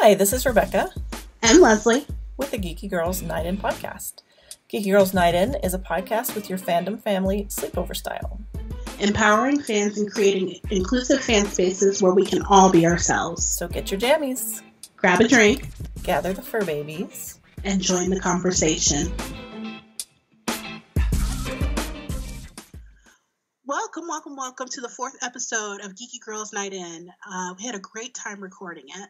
Hi, this is Rebekah. And Leslie. With the Geeky Girls Night In podcast. Geeky Girls Night In is a podcast with your fandom family sleepover style. Empowering fans and creating inclusive fan spaces where we can all be ourselves. So get your jammies. Grab a drink. Gather the fur babies. And join the conversation. Welcome to the fourth episode of Geeky Girls Night In. We had a great time recording it.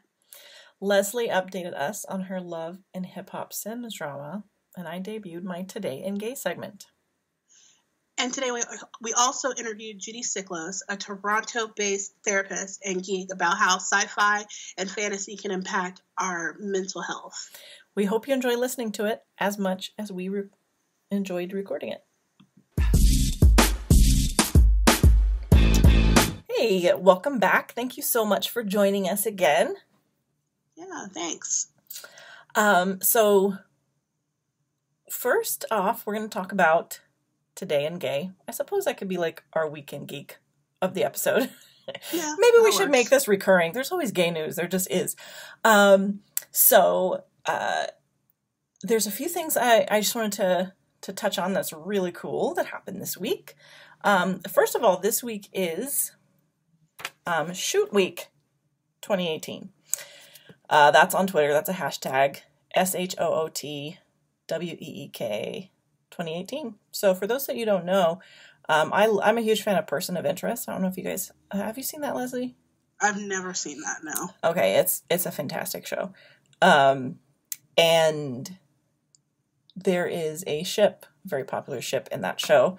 Leslie updated us on her love and hip-hop Sims drama, and I debuted my Today in Gay segment. And today we also interviewed Judi Siklos, a Toronto-based therapist and geek, about how sci-fi and fantasy can impact our mental health. We hope you enjoy listening to it as much as we enjoyed recording it. Hey, welcome back. Thank you so much for joining us again. Yeah, thanks. So first off, we're going to talk about Today in Gay. I suppose that could be like our weekend geek of the episode. Yeah, maybe we should make this recurring. There's always gay news. There just is. So there's a few things I just wanted to touch on that's really cool that happened this week. First of all, this week is Shoot Week 2018. That's on Twitter. That's a hashtag, SHOOTWEEK 2018. So for those that you don't know, I'm a huge fan of Person of Interest. I don't know if you guys, have you seen that, Leslie? I've never seen that, no. Okay, it's a fantastic show. And there is a ship, very popular ship in that show,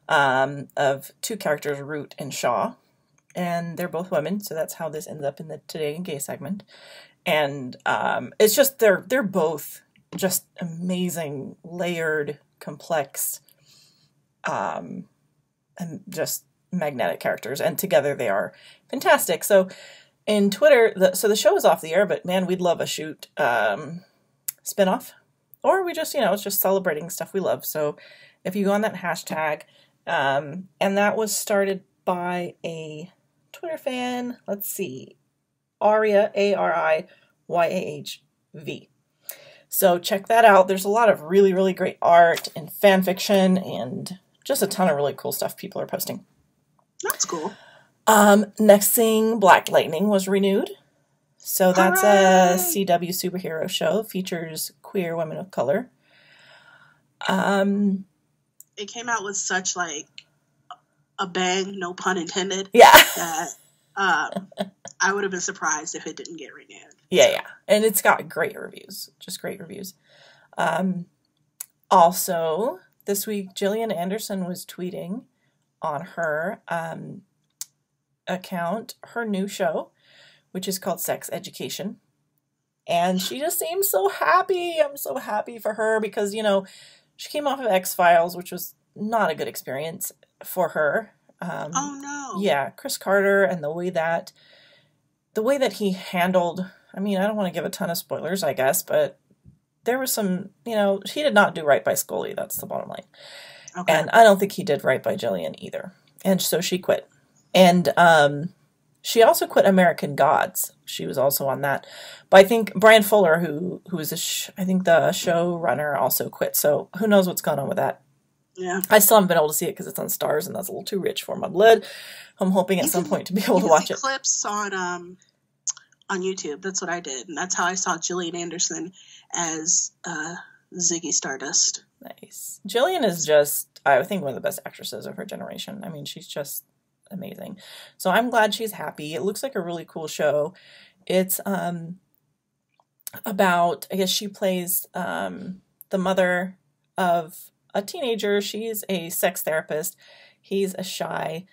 of two characters, Root and Shaw. And they're both women, so that's how this ends up in the Today in Gay segment. And it's just, they're both just amazing, layered, complex, and just magnetic characters. And together they are fantastic. So in Twitter, the show is off the air, but man, we'd love a Shoot spinoff. Or we just, it's just celebrating stuff we love. So if you go on that hashtag, and that was started by a Twitter fan, let's see, Aria, ARIYAHV. So check that out. There's a lot of really, really great art and fan fiction and just a ton of really cool stuff people are posting. That's cool. Next thing, Black Lightning was renewed. So that's a CW superhero show. Features queer women of color. It came out with such a bang, no pun intended. Yeah. That I would have been surprised if it didn't get renewed. Yeah. And it's got great reviews. Just great reviews. Also, this week, Gillian Anderson was tweeting on her account her new show, which is called Sex Education. And she just seems so happy. I'm so happy for her because, she came off of X-Files, which was not a good experience for her. Oh no. Yeah, Chris Carter and the way that he handled, I don't want to give a ton of spoilers, I guess, but there was some, he did not do right by Scully. That's the bottom line. Okay. And I don't think he did right by Jillian either. And so she quit. And she also quit American Gods. She was also on that. But I think Brian Fuller, who is I think the showrunner, also quit. So who knows what's going on with that. Yeah. I still haven't been able to see it because it's on Stars and that's a little too rich for my blood. I'm hoping at some point to be able to watch it. Clips on YouTube. That's what I did. And that's how I saw Gillian Anderson as Ziggy Stardust. Nice. Gillian is just, I think, one of the best actresses of her generation. She's just amazing. So I'm glad she's happy. It looks like a really cool show. It's about, I guess she plays the mother of a teenager. She's a sex therapist. He's a shy,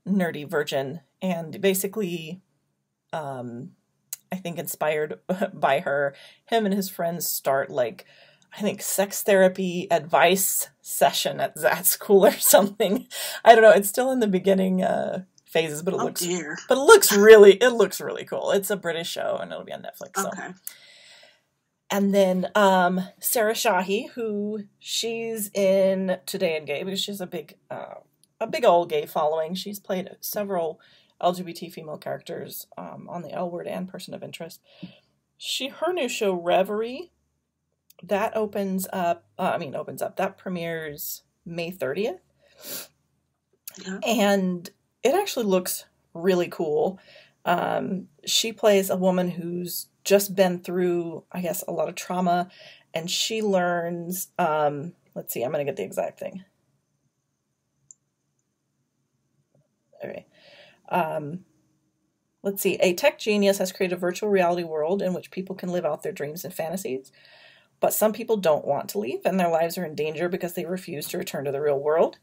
nerdy virgin. And basically, I think inspired by her, him and his friends start sex therapy advice session at that school or something. I don't know. It's still in the beginning phases, but it looks really cool. It's a British show and it'll be on Netflix. So. Okay. And then Sarah Shahi, who she's in Today in Gay because she has a big old gay following. She's played several LGBT female characters on the L Word and Person of Interest. her new show, Reverie, that that premieres May 30th. Yeah. And it actually looks really cool. She plays a woman who's just been through, I guess, a lot of trauma, and she learns, let's see, I'm going to get the exact thing. Okay. Let's see. A tech genius has created a virtual reality world in which people can live out their dreams and fantasies. But some people don't want to leave, and their lives are in danger because they refuse to return to the real world.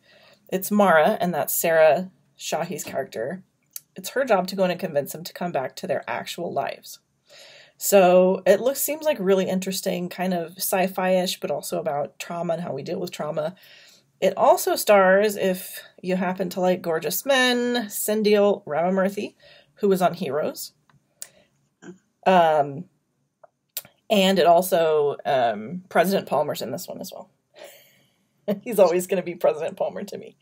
It's Mara, and that's Sarah Shahi's character. It's her job to go in and convince them to come back to their actual lives. So it seems like really interesting, kind of sci-fi-ish, but also about trauma and how we deal with trauma. It also stars, if you happen to like gorgeous men, Sendil Ramamurthy, who was on Heroes. And it also, President Palmer's in this one as well. He's always going to be President Palmer to me.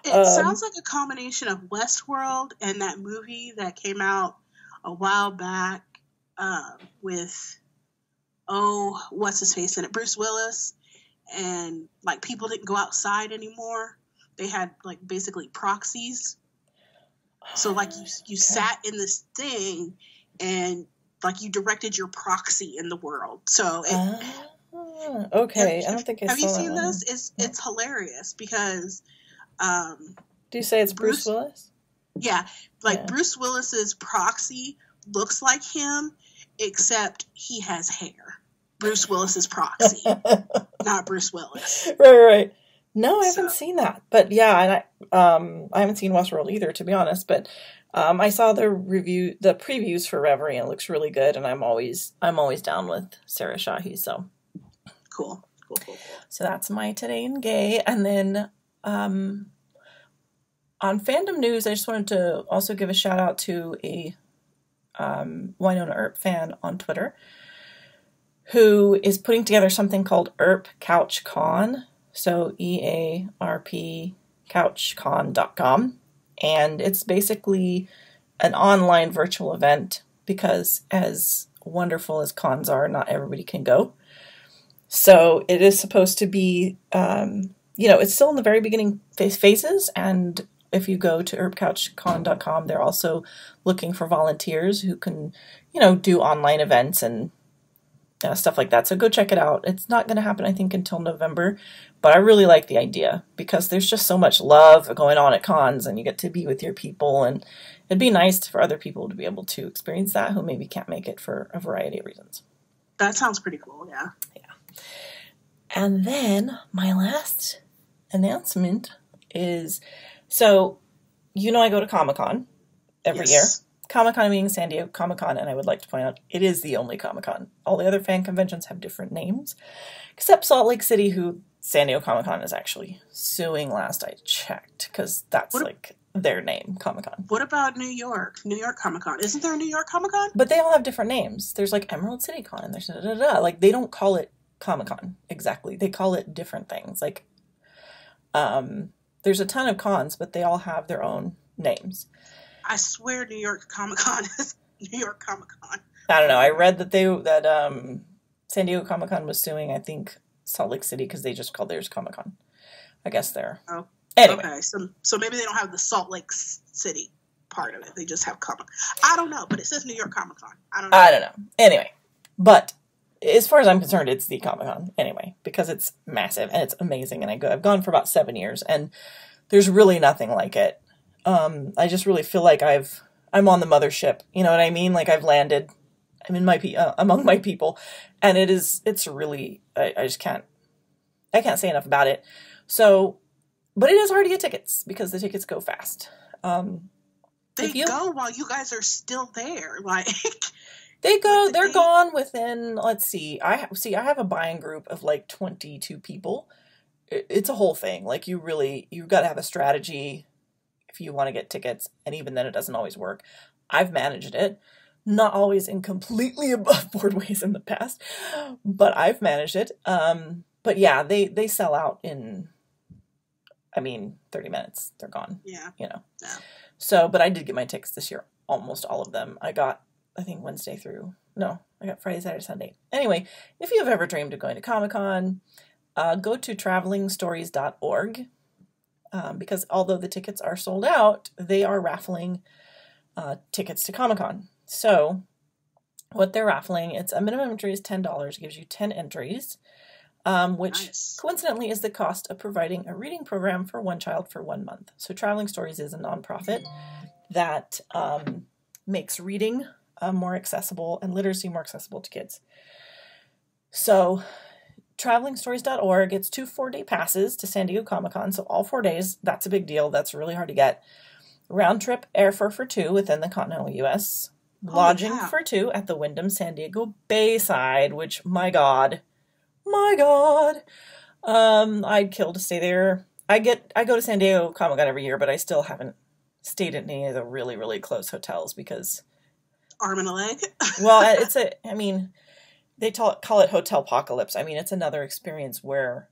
It sounds like a combination of Westworld and that movie that came out a while back with, what's his face in it? Bruce Willis. And, like, people didn't go outside anymore. They had, like, basically proxies. So, like, you sat in this thing and, like, you directed your proxy in the world. So, okay. I don't think I saw that. Have you seen this? It's hilarious because... do you say it's Bruce Willis? Yeah. Bruce Willis's proxy looks like him, except he has hair. Bruce Willis's proxy, not Bruce Willis. Right. No, I haven't seen that. But yeah, and I haven't seen Westworld either, to be honest. But I saw the previews for Reverie, and it looks really good. And I'm always down with Sarah Shahi. So cool. So that's my Today in Gay. And then on fandom news, I just wanted to also give a shout out to a Wynonna Earp fan on Twitter, who is putting together something called Earp Couch Con. So EARP couchcon.com. And it's basically an online virtual event because as wonderful as cons are, not everybody can go. So it is supposed to be, it's still in the very beginning phases. And if you go to earpcouchcon.com, they're also looking for volunteers who can, do online events and stuff like that. So go check it out. It's not going to happen, I think, until November, but I really like the idea because there's just so much love going on at cons and you get to be with your people, and it'd be nice for other people to be able to experience that who maybe can't make it for a variety of reasons. That sounds pretty cool, yeah. And then my last announcement is, so, I go to Comic-Con every year. Comic-Con being San Diego Comic-Con, and I would like to point out, it is the only Comic-Con. All the other fan conventions have different names, except Salt Lake City, who San Diego Comic-Con is actually suing last I checked, because that's their name, Comic-Con. What about New York? New York Comic-Con. Isn't there a New York Comic-Con? But they all have different names. There's Emerald City Con, and there's da-da-da-da. They don't call it Comic-Con exactly. They call it different things. There's a ton of cons, but they all have their own names. I swear New York Comic-Con is New York Comic-Con. I don't know. I read that San Diego Comic-Con was suing, I think, Salt Lake City because they just called theirs Comic-Con. I guess they're... Oh, anyway. Okay. So maybe they don't have the Salt Lake City part of it. They just have Comic. I don't know, but it says New York Comic-Con. I don't know. Anyway, but as far as I'm concerned, it's the Comic-Con anyway because it's massive and it's amazing. And I've gone for about 7 years, and there's really nothing like it. I just really feel like I'm on the mothership. You know what I mean? I've landed. I'm in among my people, and it's really. I just can't. I can't say enough about it. So, but it is hard to get tickets because the tickets go fast. They go while you guys are still there. They go. They're gone within. Let's see. I have a buying group of 22 people. It's a whole thing. You've got to have a strategy if you want to get tickets, and even then it doesn't always work. I've managed it, not always in completely above board ways in the past, but I've managed it. But yeah, they sell out in, 30 minutes, they're gone. Yeah. Yeah. Yeah. So, but I did get my tickets this year, almost all of them. I got, I think, Wednesday through No, I got Friday, Saturday, Sunday. Anyway, if you have ever dreamed of going to Comic-Con, go to travelingstories.org, because although the tickets are sold out, they are raffling tickets to Comic-Con. So what they're raffling, it's a minimum entry is $10, gives you 10 entries, which coincidentally is the cost of providing a reading program for one child for 1 month. So Traveling Stories is a nonprofit that makes reading more accessible and literacy more accessible to kids. So travelingstories.org, it's 2 4-day passes to San Diego Comic-Con, so all 4 days. That's a big deal. That's really hard to get. Round trip airfare for 2 within the continental U.S. Lodging for 2 at the Wyndham San Diego Bayside, which, my God, I'd kill to stay there. I go to San Diego Comic-Con every year, but I still haven't stayed at any of the really, really close hotels because... Arm and a leg? Well, they call it hotel apocalypse. I mean, it's another experience where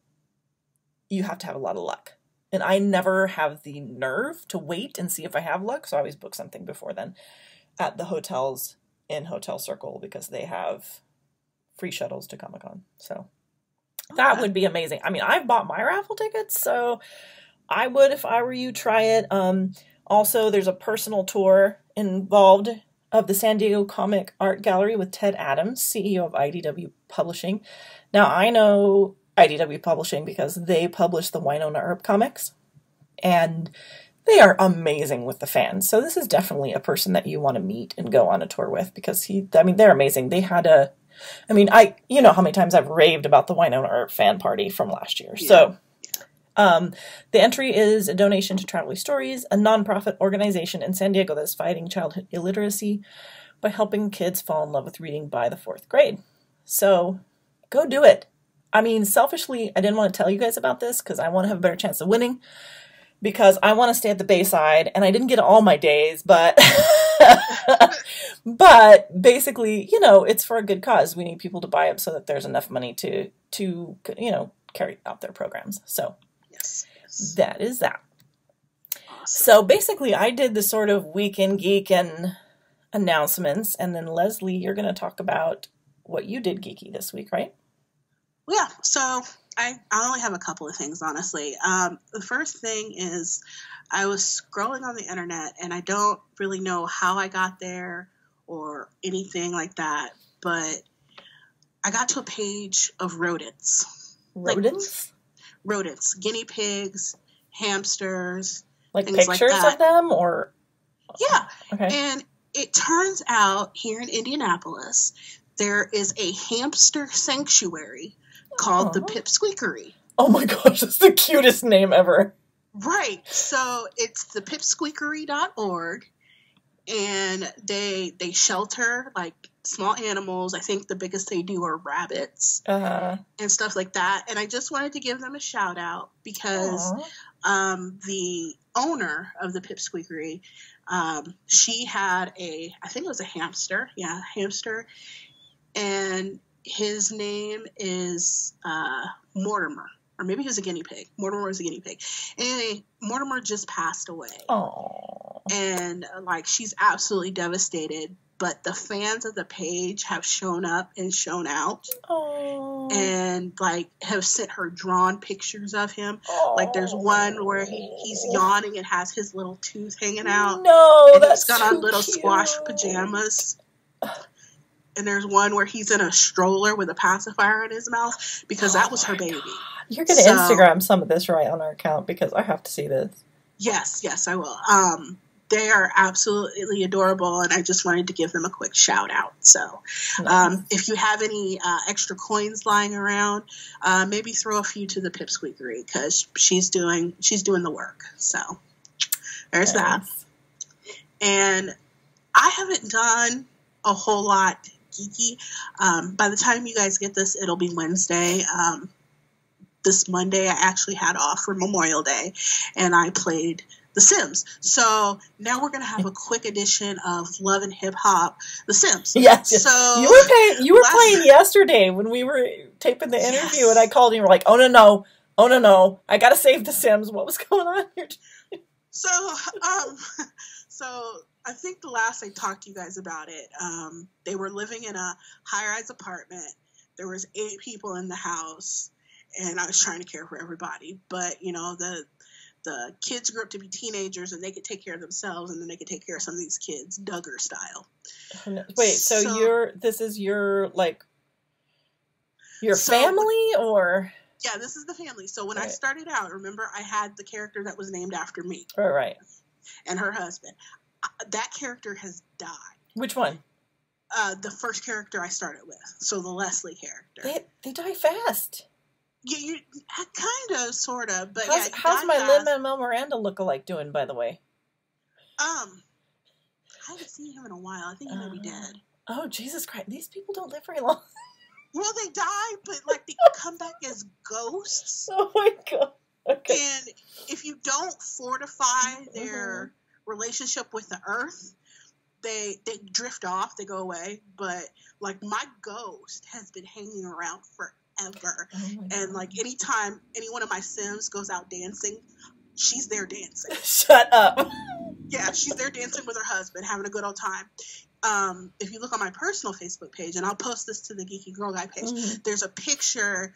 you have to have a lot of luck. And I never have the nerve to wait and see if I have luck, so I always book something before then at the hotels in Hotel Circle because they have free shuttles to Comic-Con. So that would be amazing. I mean, I've bought my raffle tickets, so I would, if I were you, try it. Also, there's a personal tour involved of the San Diego Comic Art Gallery with Ted Adams, CEO of IDW Publishing. Now, I know IDW Publishing because they publish the Winona Earp comics, and they are amazing with the fans. So this is definitely a person that you want to meet and go on a tour with because they're amazing. They had you know how many times I've raved about the Winona Earp fan party from last year. Yeah. So the entry is a donation to Traveling Stories, a nonprofit organization in San Diego that's fighting childhood illiteracy by helping kids fall in love with reading by the 4th grade. So go do it. I mean, selfishly, I didn't want to tell you guys about this because I want to have a better chance of winning because I want to stay at the Bayside and I didn't get all my days, but but basically, you know, it's for a good cause. We need people to buy up so that there's enough money to you know, carry out their programs. So that is that. Awesome. So basically, I did the sort of Weekend Geek and announcements, and then Leslie, you're going to talk about what you did geeky this week, right? Yeah, so I only have a couple of things, honestly. The first thing is I was scrolling on the internet, and I don't really know how I got there or anything like that, but I got to a page of rodents. Rodents? Rodents, guinea pigs, hamsters, like pictures of them, or yeah. Okay. And it turns out here in Indianapolis there is a hamster sanctuary called the Pipsqueakery. Oh my gosh, that's the cutest name ever. Right. So it's the pipsqueakery.org, and they shelter like small animals. I think the biggest they do are rabbits and stuff like that. And I just wanted to give them a shout out because the owner of the Pipsqueakery, she had I think it was a hamster. Yeah, hamster. And his name is Mortimer. Or maybe he was a guinea pig. Mortimer was a guinea pig. Anyway, Mortimer just passed away. Aww. And like she's absolutely devastated. But the fans of the page have shown up and shown out. Aww. And like have sent her drawn pictures of him. Aww. Like there's one where he's yawning and has his little tooth hanging out. No, and that's he's got on little cute. squash pajamas. And there's one where he's in a stroller with a pacifier in his mouth because that was her baby. God. You're going to Instagram some of this right on our account because I have to see this. Yes, I will. They are absolutely adorable, and I just wanted to give them a quick shout out. So nice. If you have any extra coins lying around, maybe throw a few to the Pipsqueakery because she's doing the work. So there's that. And I haven't done a whole lot geeky. By the time you guys get this, it'll be Wednesday. This Monday, I actually had off for Memorial Day, and I played The Sims. So now we're going to have a quick edition of Love and Hip Hop, The Sims. Yes. So you were playing yesterday when we were taping the interview, and I called you and you were like, oh no, I got to save The Sims. What was going on here? So So I think the last I talked to you guys about it, they were living in a high-rise apartment. There was 8 people in the house, and I was trying to care for everybody. But, you know, the kids grew up to be teenagers, and they could take care of themselves, and then they could take care of some of these kids, Duggar style. Wait, so this is your, like, your family, or? Yeah, this is the family. So when I started out, remember, I had the character that was named after me. Right. And her husband. That character has died. Which one? The first character I started with. So the Leslie character. They die fast. Yeah, you kind of, sort of, but how's my Lin-Manuel Miranda look-alike doing, by the way? I haven't seen him in a while. I think he might be dead. Oh, Jesus Christ. These people don't live very long. Well, they die, but, like, they come back as ghosts. Oh, my God. Okay. And if you don't fortify their relationship with the earth, they drift off, they go away. But, like, my ghost has been hanging around forever. And, like, anytime any one of my Sims goes out dancing, she's there dancing. Shut up. Yeah, she's there dancing with her husband, having a good old time. If you look on my personal Facebook page, and I'll post this to the Geeky Girl Guy page, there's a picture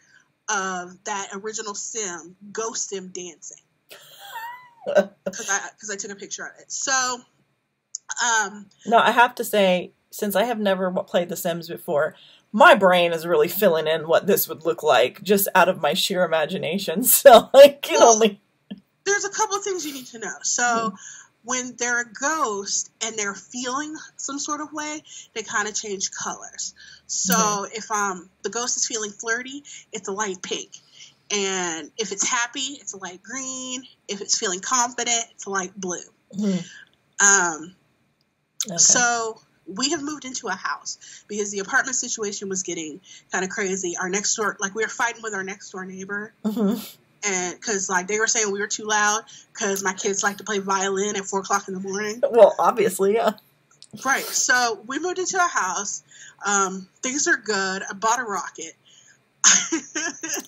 of that original Sim, Ghost Sim, dancing. Because I took a picture of it. So, no, I have to say, since I have never played The Sims before, my brain is really filling in what this would look like, just out of my sheer imagination. So I can only... There's a couple of things you need to know. So, when they're a ghost and they're feeling some sort of way, they kind of change colors. So if the ghost is feeling flirty, it's a light pink. And if it's happy, it's a light green. If it's feeling confident, it's a light blue. So we have moved into a house because the apartment situation was getting kind of crazy. Our next door, like, we were fighting with our next door neighbor. And because, like, they were saying we were too loud because my kids like to play violin at 4 o'clock in the morning. Well, obviously, yeah. Right. So we moved into a house. Things are good. I bought a rocket.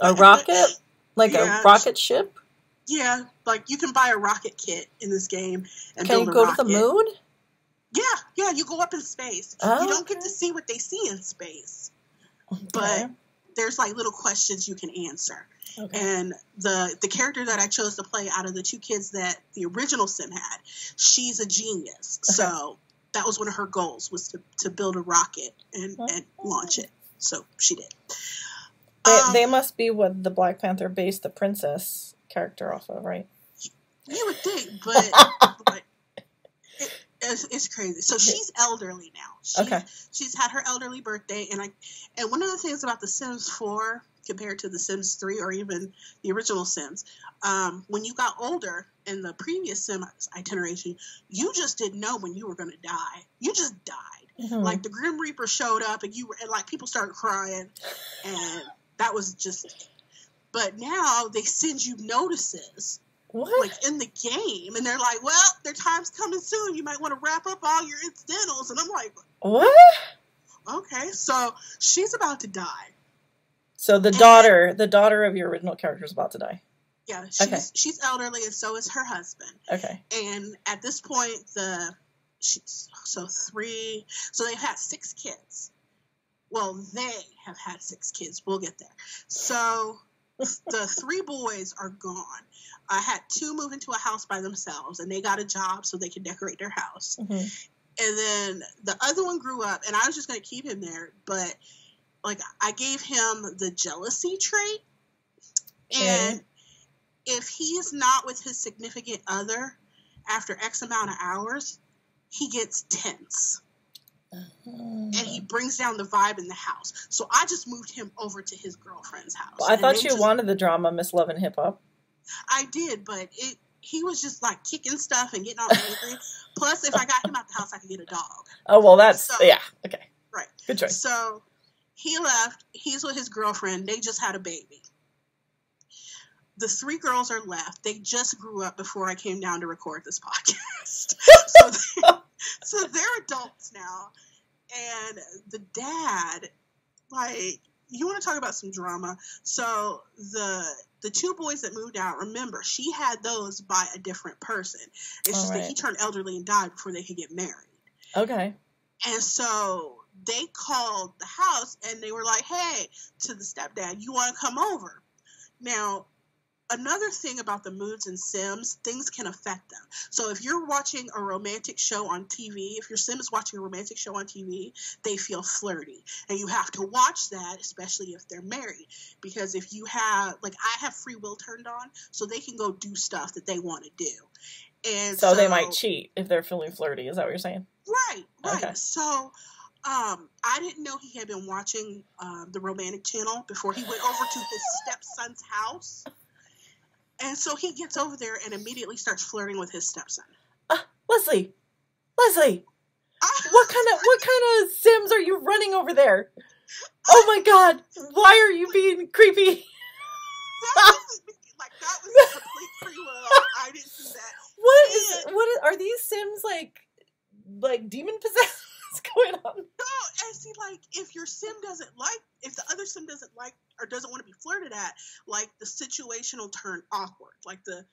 A rocket? Like a rocket ship? Yeah. Like, you can buy a rocket kit in this game and can build you a go rocket. to the moon? Yeah. You go up in space. Oh, you don't get to see what they see in space. But there's, like, little questions you can answer. And the character that I chose to play out of the 2 kids that the original Sim had, she's a genius. So that was one of her goals, was to build a rocket and launch it. So she did. They must be what the Black Panther based the princess character off of, right? You would think, but it's crazy. So she's elderly now. She's had her elderly birthday, and one of the things about The Sims 4 compared to The Sims 3 or even the original Sims, when you got older in the previous Sim iteration, you just didn't know when you were going to die. You just died. Like, the Grim Reaper showed up, and people started crying, and that was just. But now they send you notices. What? Like, in the game, and they're like, well, their time's coming soon. You might want to wrap up all your incidentals. And I'm like, what? Okay, so she's about to die. So the daughter of your original character is about to die. Yeah, she's elderly, and so is her husband. Okay. And at this point, so they've had 6 kids. Well, they have had 6 kids. We'll get there. So the 3 boys are gone. I had 2 move into a house by themselves, and they got a job so they could decorate their house. And then the other one grew up, and I was just going to keep him there, but, like, I gave him the jealousy trait. And if he's not with his significant other after X amount of hours, he gets tense. And he brings down the vibe in the house. So I just moved him over to his girlfriend's house. Well, I thought you wanted the drama, Miss Love and Hip Hop. I did, but he was just, like, kicking stuff and getting all angry. Plus, if I got him out the house, I could get a dog. Oh, well, that's, yeah, okay. Right. Good choice. So he left. He's with his girlfriend. They just had a baby. The 3 girls are left. They just grew up before I came down to record this podcast. So they're adults now. And the dad, like, you want to talk about some drama? So the two boys that moved out, remember, she had those by a different person. It's just that he turned elderly and died before they could get married. Okay. And so they called the house and they were like, hey, to the stepdad, you want to come over? Now, another thing about the moods in Sims, things can affect them. So if you're watching a romantic show on TV, if your Sim is watching a romantic show on TV, they feel flirty. And you have to watch that, especially if they're married. Because if you have, like, I have free will turned on, so they can go do stuff that they want to do. And so they might cheat if they're feeling flirty. Is that what you're saying? Right. Okay. So I didn't know he had been watching the romantic channel before he went over to his stepson's house. And so he gets over there and immediately starts flirting with his stepson. Leslie, what kind of Sims are you running over there? Oh my God, why are you being creepy? That was complete free will. I didn't see that. What are these Sims like demon possessed? What's going on? No, and see, like, if your Sim if the other Sim doesn't like or doesn't want to be flirted at, like, the situation will turn awkward. Like, the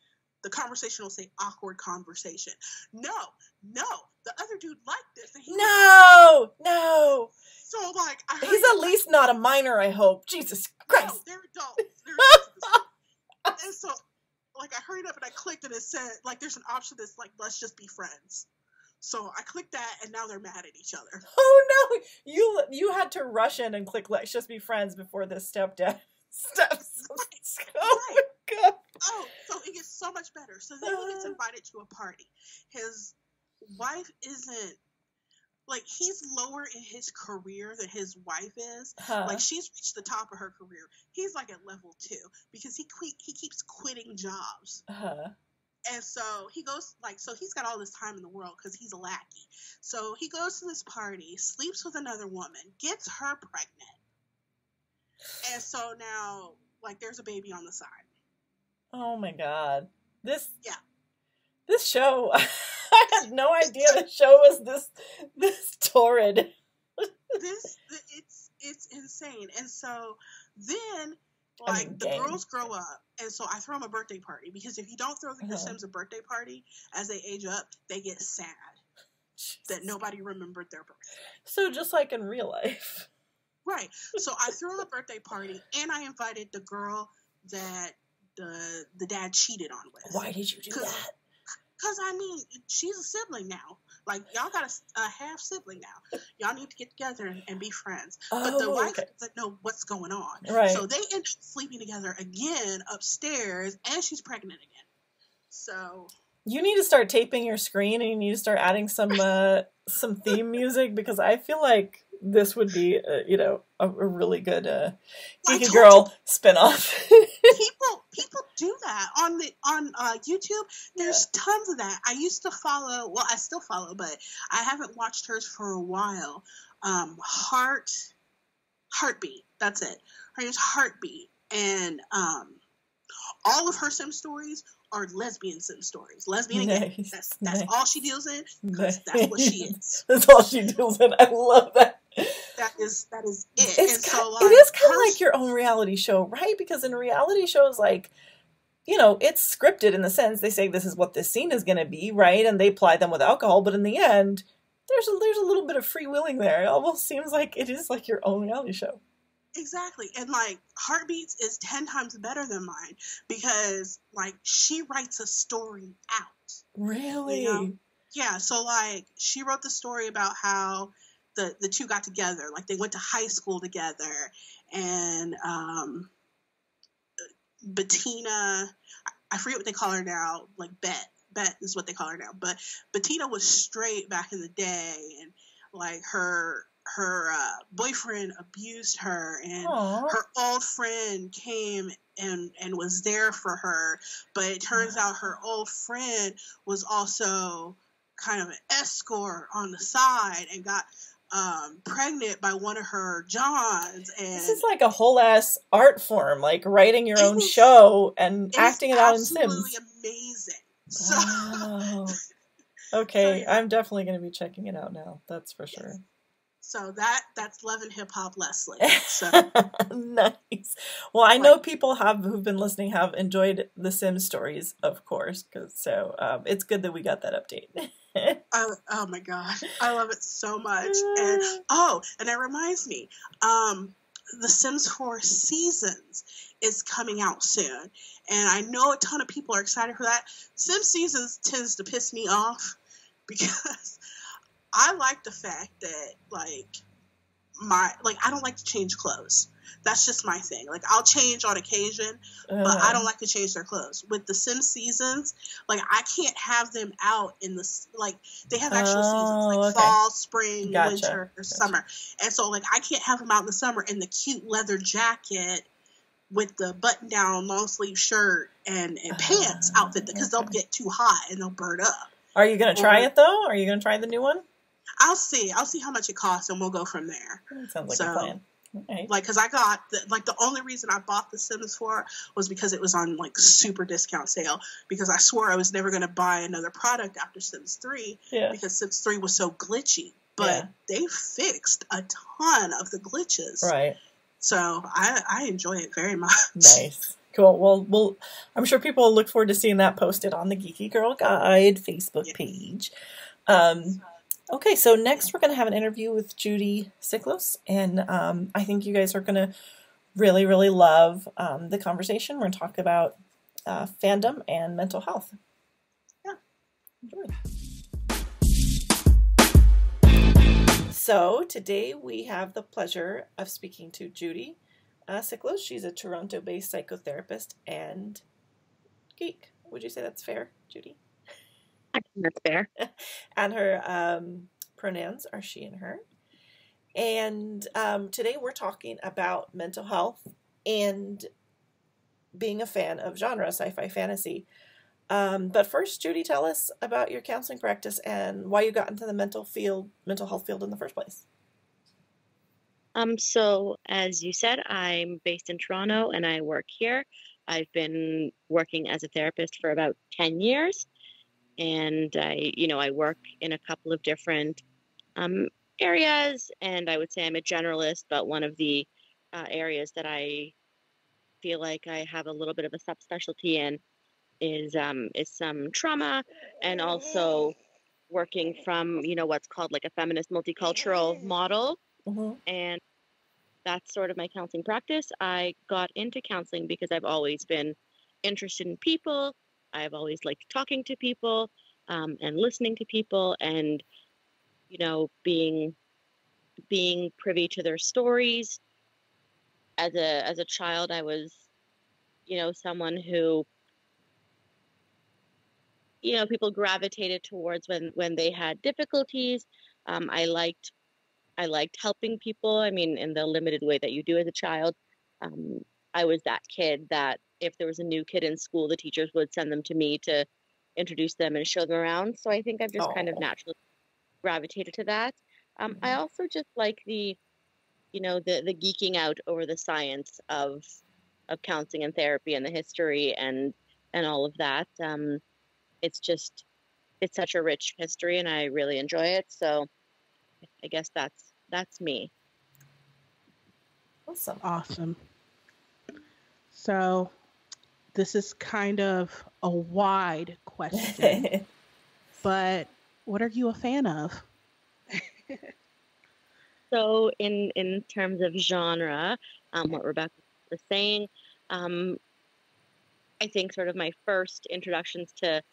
conversation will say awkward conversation. No, the other dude liked this. And No. So, like, he's at least not a minor, I hope. Jesus Christ. No, they're adults. And so, like, I hurried up and I clicked and it said, like, there's an option that's like, let's just be friends. So I clicked that, and now they're mad at each other. Oh no! You had to rush in and click "Let's just be friends" before the stepdad steps. Right. Oh my God! Oh, so it gets so much better. So then he gets invited to a party. His wife isn't, like, he's lower in his career than his wife is. Like, she's reached the top of her career. He's like at level 2 because he keeps quitting jobs. And so he goes, like, so he's got all this time in the world because he's a lackey. So he goes to this party, sleeps with another woman, gets her pregnant. And so now, like, there's a baby on the side. Oh my God. This show, I had no idea the show was this torrid. It's insane. And so then, like, the girls grow up, and so I throw them a birthday party, because if you don't throw your Sims a birthday party as they age up, they get sad that nobody remembered their birthday. So just like in real life. Right. So I threw a birthday party, and I invited the girl that the dad cheated on with. Why did you do that? Because, I mean, she's a sibling now. Like, y'all got a half sibling now. Y'all need to get together and be friends. But the wife doesn't know what's going on. Right. So they end up sleeping together again upstairs, and she's pregnant again. So you need to start taping your screen, and you need to start adding some theme music, because I feel like this would be, a really good Geeky Girl spinoff. People do that on YouTube. There's tons of that. I used to follow. Well, I still follow, but I haven't watched hers for a while. Heartbeat. That's it. Her name's Heartbeat, and all of her Sim stories are lesbian Sim stories. Lesbian again. That's all she deals in. Because that's what she is. That's all she deals in. I love that. That is it. It is kind of like your own reality show, right? Because in reality shows, like, it's scripted in the sense they say this is what this scene is going to be, right? And they ply them with alcohol, but in the end, there's a little bit of free willing there. It almost seems like it is like your own reality show. Exactly. And, like, Heartbeats is 10 times better than mine because, like, she writes a story out. Really? Yeah. So, like, she wrote the story about how the two got together. Like, they went to high school together, and Bettina, I forget what they call her now, like Bet is what they call her now, but Bettina was straight back in the day, and, like, her boyfriend abused her, and her old friend came and was there for her, but it turns out her old friend was also kind of an escort on the side and got pregnant by one of her Johns. And this is like a whole ass art form, like writing your own show and acting it out in Sims. Absolutely amazing. Wow. Okay, I'm definitely going to be checking it out now. That's for sure. So that's Love and Hip Hop Leslie. So Nice. Well, I know people who've been listening have enjoyed the Sims stories, of course, it's good that we got that update. Oh my gosh, I love it so much. And that reminds me, the Sims 4 Seasons is coming out soon, and I know a ton of people are excited for that. Sims Seasons tends to piss me off because I like the fact that I don't like to change clothes. That's just my thing. Like, I'll change on occasion, but I don't like to change their clothes. With the Sim Seasons, I can't have them out in the, they have actual seasons, fall, spring, winter, or summer. And so, I can't have them out in the summer in the cute leather jacket with the button-down long-sleeve shirt and pants outfit, because they'll get too hot and they'll burn up. Are you going to try it, though? Are you going to try the new one? I'll see how much it costs, and we'll go from there. That sounds like a plan. Okay. Because I got the only reason I bought the Sims 4 was because it was on super discount sale, because I swore I was never going to buy another product after Sims 3 because Sims 3 was so glitchy, but they fixed a ton of the glitches. Right. So I enjoy it very much. Nice. Cool. Well, I'm sure people will look forward to seeing that posted on the Geeky Girl Guide Facebook page. Okay, so next we're going to have an interview with Judi Siklos, and I think you guys are going to really, really love the conversation. We're going to talk about fandom and mental health. Yeah. Enjoy. So today we have the pleasure of speaking to Judi Siklos. She's a Toronto-based psychotherapist and geek. Would you say that's fair, Judi? I think that's fair. And her pronouns are she and her. And today we're talking about mental health and being a fan of genre, sci-fi fantasy. But first, Judi, tell us about your counseling practice and why you got into the mental health field in the first place. So as you said, I'm based in Toronto and I work here. I've been working as a therapist for about 10 years. And I work in a couple of different areas, and I would say I'm a generalist, but one of the areas that I feel like I have a little bit of a subspecialty in is some trauma, and also working from, what's called a feminist multicultural model. Mm-hmm. And that's sort of my counseling practice. I got into counseling because I've always been interested in people. I've always liked talking to people and listening to people, and being privy to their stories. As a child, I was someone who people gravitated towards when they had difficulties. I liked helping people. I mean, in the limited way that you do as a child. I was that kid that if there was a new kid in school, the teachers would send them to me to introduce them and show them around. So I think I've just kind of naturally gravitated to that. I also just like the geeking out over the science of counseling and therapy and the history and all of that. It's such a rich history and I really enjoy it. So I guess that's me. Awesome. So this is kind of a wide question, but what are you a fan of? So in terms of genre, what Rebekah was saying, I think sort of my first introductions to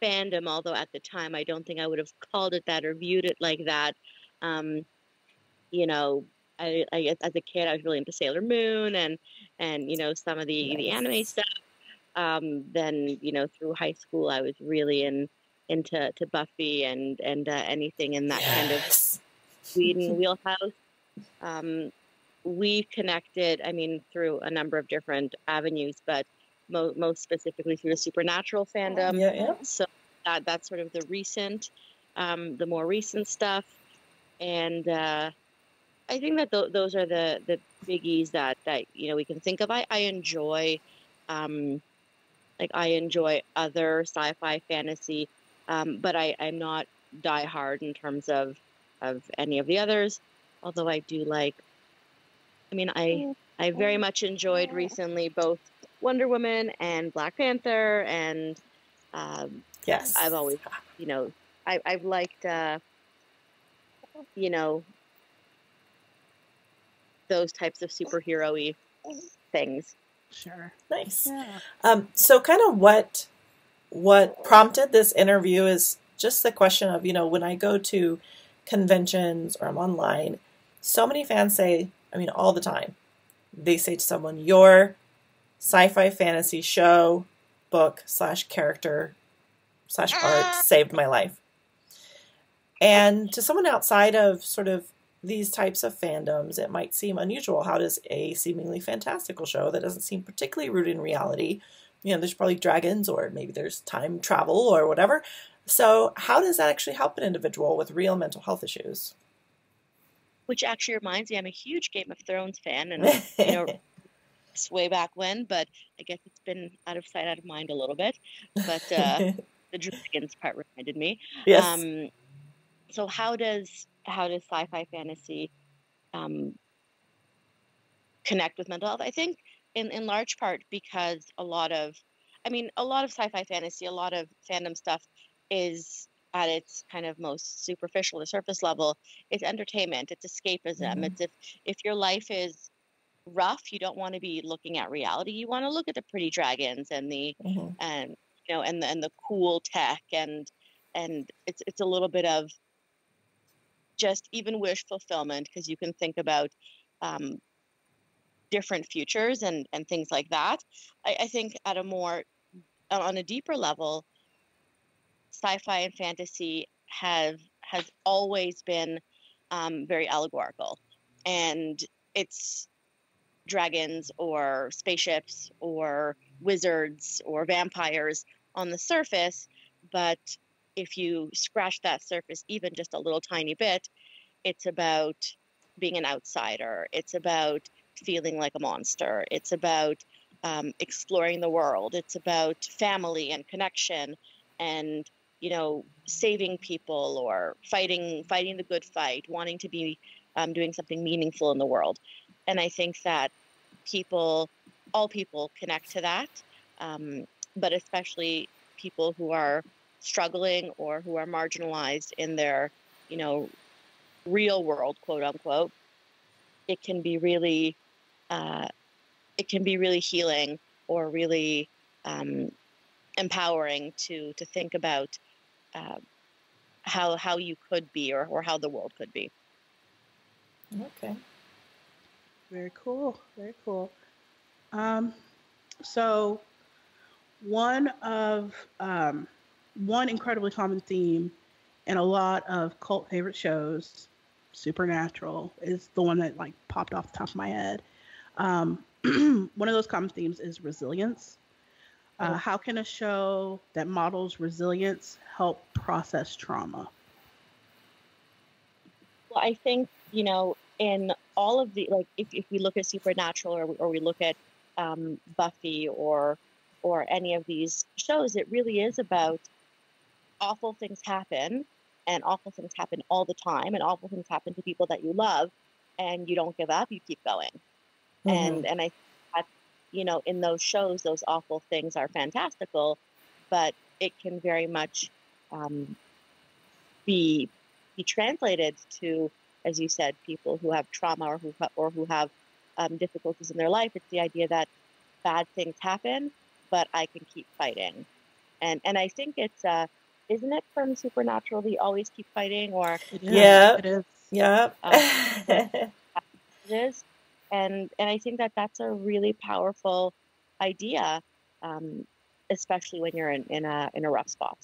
fandom, although at the time I don't think I would have called it that or viewed it like that. I guess as a kid I was really into Sailor Moon and some of the anime stuff. Then through high school I was really into Buffy and anything in that kind of Sweden wheelhouse. We connected, I mean, through a number of different avenues, but most specifically through the supernatural fandom. Yeah. So that's sort of the more recent stuff, and I think that those are the biggies that we can think of. I enjoy I enjoy other sci-fi fantasy, but I'm not diehard in terms of any of the others. Although I do like, I mean, I very much enjoyed recently both Wonder Woman and Black Panther, and Yes. I've always, you know, I've liked, you know, those types of superhero-y things. Sure. Nice. Yeah. So kind of what prompted this interview is just the question of, you know, when I go to conventions or I'm online, so many fans say, I mean, all the time, they say to someone, your sci-fi fantasy show, book / character / art saved my life. And to someone outside of sort of these types of fandoms, it might seem unusual. How does a seemingly fantastical show that doesn't seem particularly rooted in reality, you know, there's probably dragons or maybe there's time travel or whatever. So how does that actually help an individual with real mental health issues? Which actually reminds me, I'm a huge Game of Thrones fan, and you know, it's way back when, but I guess it's been out of sight, out of mind a little bit. But the dragons part reminded me. Yes. So how does sci-fi fantasy connect with mental health? I think in large part because a lot of sci-fi fantasy, a lot of fandom stuff is at its kind of most superficial, the surface level. It's entertainment, it's escapism. Mm-hmm. It's if your life is rough, you don't want to be looking at reality. You want to look at the pretty dragons and the Mm-hmm. and you know and the cool tech, and it's a little bit of just even wish fulfillment, because you can think about different futures and things like that. I think at a more on a deeper level, sci-fi and fantasy has always been very allegorical, and it's dragons or spaceships or wizards or vampires on the surface, but if you scratch that surface even just a little tiny bit, it's about being an outsider. It's about feeling like a monster. It's about exploring the world. It's about family and connection, and you know, saving people or fighting the good fight, wanting to be doing something meaningful in the world. And I think that all people connect to that, but especially people who are struggling or who are marginalized in their, you know, real world, quote unquote. It can be really healing or really empowering to think about how you could be, or how the world could be. Okay. Very cool. Very cool. So one incredibly common theme in a lot of cult favorite shows, Supernatural, is the one that like popped off the top of my head. One of those common themes is resilience. How can a show that models resilience help process trauma? Well, I think, you know, in all of the, like, if we look at Supernatural, or we look at Buffy or any of these shows, it really is about awful things happen, and awful things happen all the time, and awful things happen to people that you love, and you don't give up, you keep going. Mm-hmm. And I think that, you know, in those shows, those awful things are fantastical, but it can very much be translated to, as you said, people who have trauma or who have difficulties in their life. It's the idea that bad things happen, but I can keep fighting. And I think it's isn't it from Supernatural, the always keep fighting? Or It is. Yeah. It is. Yeah. it is. And I think that that's a really powerful idea, especially when you're in a rough spot.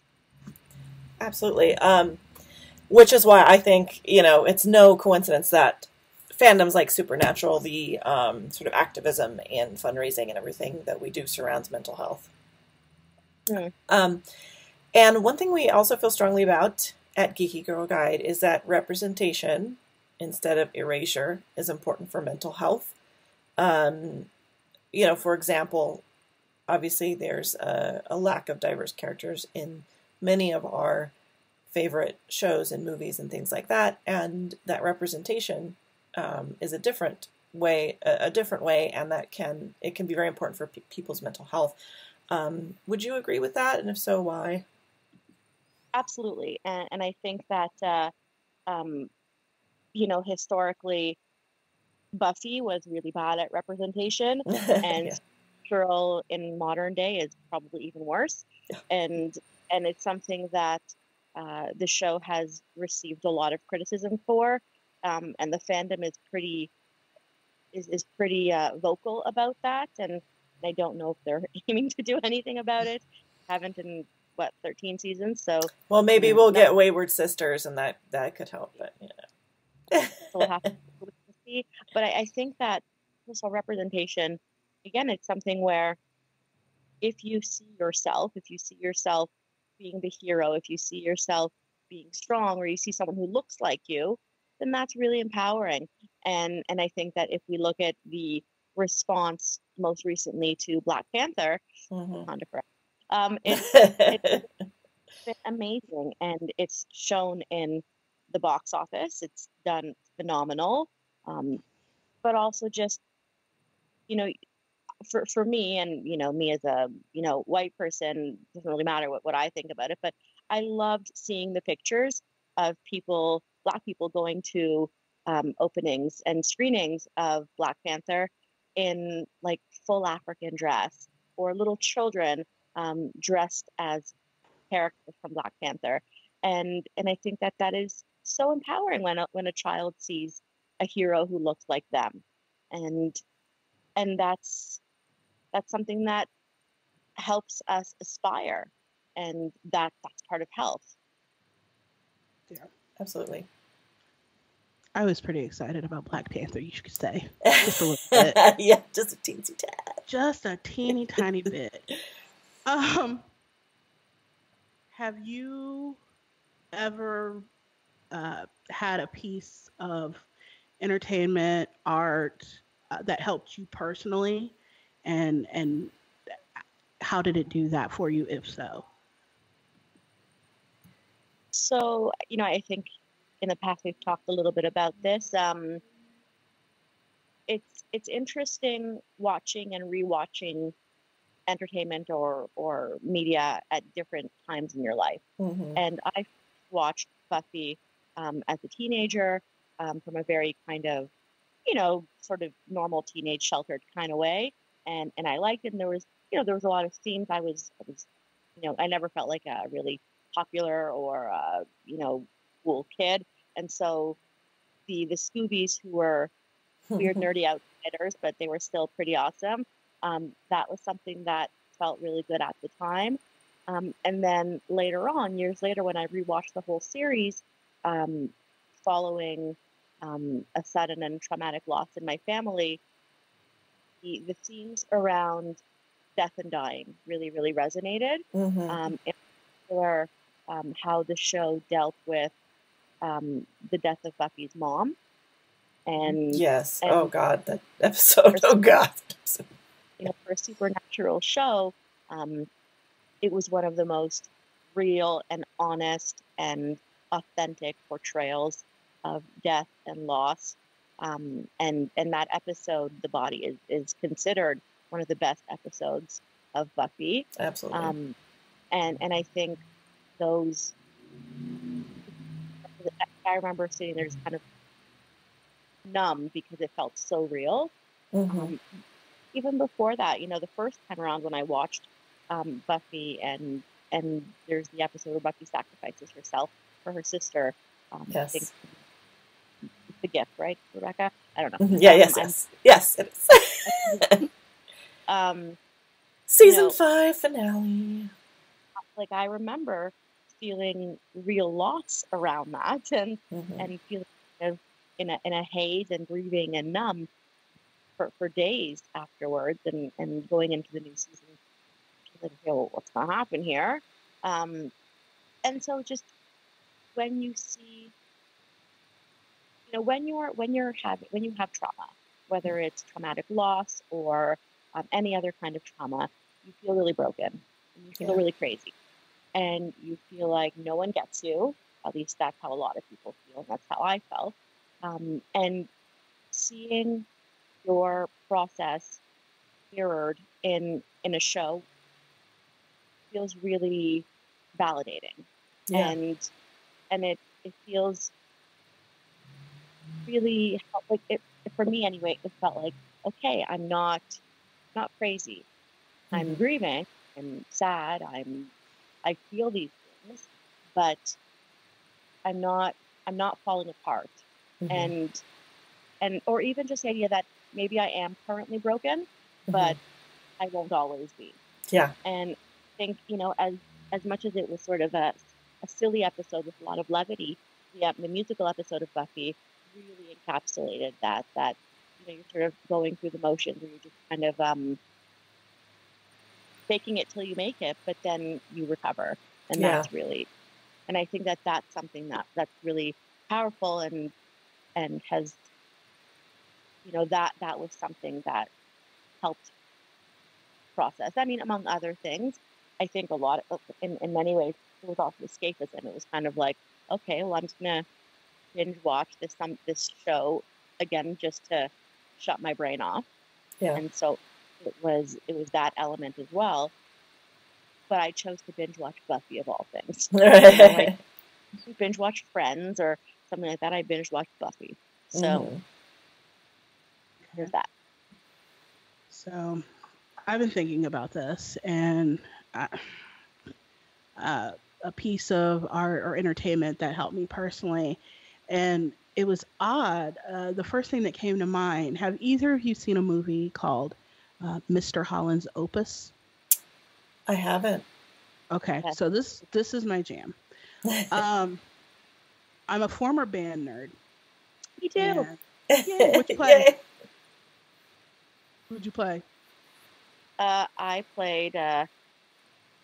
Absolutely. Which is why I think, you know, it's no coincidence that fandoms like Supernatural, the sort of activism and fundraising and everything that we do surrounds mental health. And one thing we also feel strongly about at Geeky Girl Guide is that representation instead of erasure is important for mental health. You know, for example, obviously there's a lack of diverse characters in many of our favorite shows and movies and things like that, and that representation is a different way, and that can be very important for people's mental health. Would you agree with that? And if so, why? Absolutely. And I think that, you know, historically, Buffy was really bad at representation, and Yeah. Girl in modern day is probably even worse. And it's something that the show has received a lot of criticism for, and the fandom is pretty vocal about that. And I don't know if they're aiming to do anything about it. Haven't in 13 seasons. So Well, maybe we'll get Wayward Sisters, and that could help. But you know, so we'll have to see. But I think that personal representation, again, it's something where if you see yourself being the hero, if you see yourself being strong, or you see someone who looks like you, then that's really empowering. And I think that if we look at the response most recently to Black Panther, it's been amazing, and it's shown in the box office. It's done phenomenal, but also just, you know, for me, and you know, me as a, you know, white person, doesn't really matter what I think about it, but I loved seeing the pictures of people, Black people, going to openings and screenings of Black Panther in like full African dress, or little children dressed as characters from Black Panther. And I think that is so empowering when a child sees a hero who looks like them. And that's something that helps us aspire, and that's part of health. Yeah, absolutely. I was pretty excited about Black Panther, you could say. Just a little bit. Yeah, just a teensy tad. Just a teeny tiny bit. Have you ever had a piece of entertainment, art that helped you personally, and how did it do that for you, if so? So, you know, I think in the past we've talked a little bit about this. It's interesting watching and rewatching entertainment or media at different times in your life. And I watched Buffy as a teenager, from a very kind of, you know, sort of normal teenage sheltered kind of way, and I liked it. And there was, you know, there was a lot of themes. I was, you know, I never felt like a really popular or you know, cool kid. And so the Scoobies, who were weird, nerdy outsiders, but they were still pretty awesome. That was something that felt really good at the time. And then later on, years later, when I rewatched the whole series, following a sudden and traumatic loss in my family, the themes around death and dying really, really resonated. In particular, how the show dealt with the death of Buffy's mom. And yes, oh God, that episode. Oh God, you know, for a supernatural show, it was one of the most real and honest and authentic portrayals of death and loss. And that episode, The Body, is considered one of the best episodes of Buffy. Absolutely. And I think those, I remember sitting there just kind of numb because it felt so real. Even before that, you know, the first time around when I watched Buffy, and there's the episode where Buffy sacrifices herself for her sister. Yes. I think it's the gift, right, Rebekah? I don't know. Yes, it is. Season 5 finale. Like, I remember feeling real loss around that, and feeling kind of in a haze and grieving and numb for days afterwards, and going into the new season, like, okay, what's going to happen here? And so just when you see, you know, when you have trauma, whether it's traumatic loss or any other kind of trauma, you feel really broken, and you feel really crazy, and you feel like no one gets you. At least that's how a lot of people feel, and that's how I felt. And seeing your process mirrored in a show feels really validating. Yeah. And it feels really like it for me anyway. It felt like, okay, I'm not crazy. I'm grieving. I'm sad. I feel these things, but I'm not falling apart. And or even just the idea that maybe I am currently broken, but I won't always be. Yeah. And I think, as much as it was sort of a silly episode with a lot of levity, the musical episode of Buffy really encapsulated that you're sort of going through the motions, or you're just kind of faking it till you make it, but then you recover. And that's really, and I think that's something that's really powerful, and has, that was something that helped process. I mean, among other things, I think a lot of, in many ways, it was also escapism. It was kind of like, okay, well, I'm just gonna binge watch this show again just to shut my brain off. Yeah. And so it was that element as well. But I chose to binge watch Buffy of all things. Like, binge watch Friends or something like that. I binge watched Buffy. So there's that. So I've been thinking about this, and a piece of art or entertainment that helped me personally, and it was odd. The first thing that came to mind, have either of you seen a movie called Mr. Holland's Opus? I haven't. Okay, so this is my jam. I'm a former band nerd. Me too. What'd you play? Who'd you play? I played,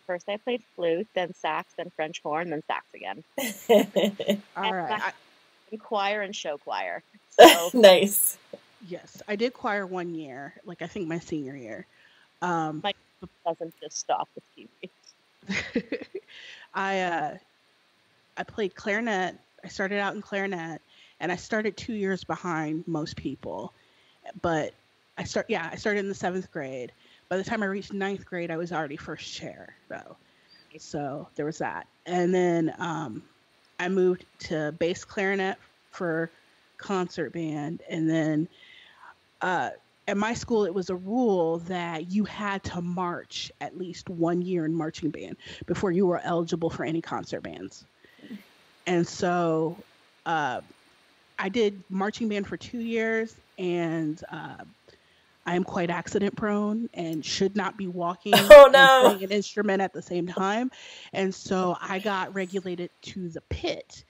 first I played flute, then sax, then French horn, then sax again. All right. Choir and show choir. So. Nice. Yes, I did choir 1 year, like I think my senior year. My doesn't just stop with TV. I played clarinet. I started out in clarinet, and I started 2 years behind most people. But I started in the 7th grade. By the time I reached 9th grade, I was already first chair, though. So there was that. And then I moved to bass clarinet for concert band. And then at my school, it was a rule that you had to march at least 1 year in marching band before you were eligible for any concert bands. And so I did marching band for 2 years, and I am quite accident prone and should not be walking and playing an instrument at the same time. And so I got regulated to the pit,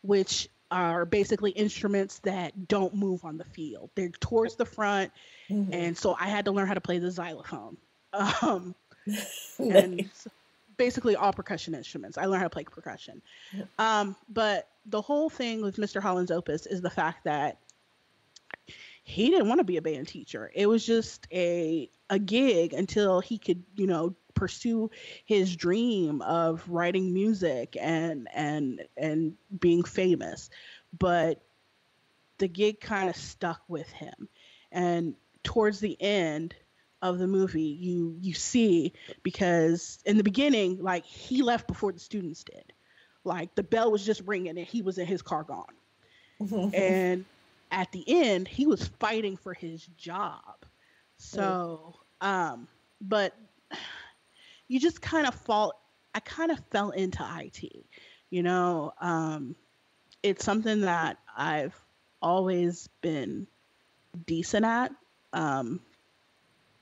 which are basically instruments that don't move on the field. They're towards the front. And so I had to learn how to play the xylophone. And basically all percussion instruments. I learned how to play percussion. But the whole thing with Mr. Holland's Opus is the fact that he didn't want to be a band teacher. It was just a gig until he could, pursue his dream of writing music and being famous. But the gig kind of stuck with him. And towards the end of the movie, you see, because in the beginning, like, he left before the students did. Like, the bell was just ringing and he was in his car gone. And at the end, he was fighting for his job. So, but you just kind of I kind of fell into IT, it's something that I've always been decent at,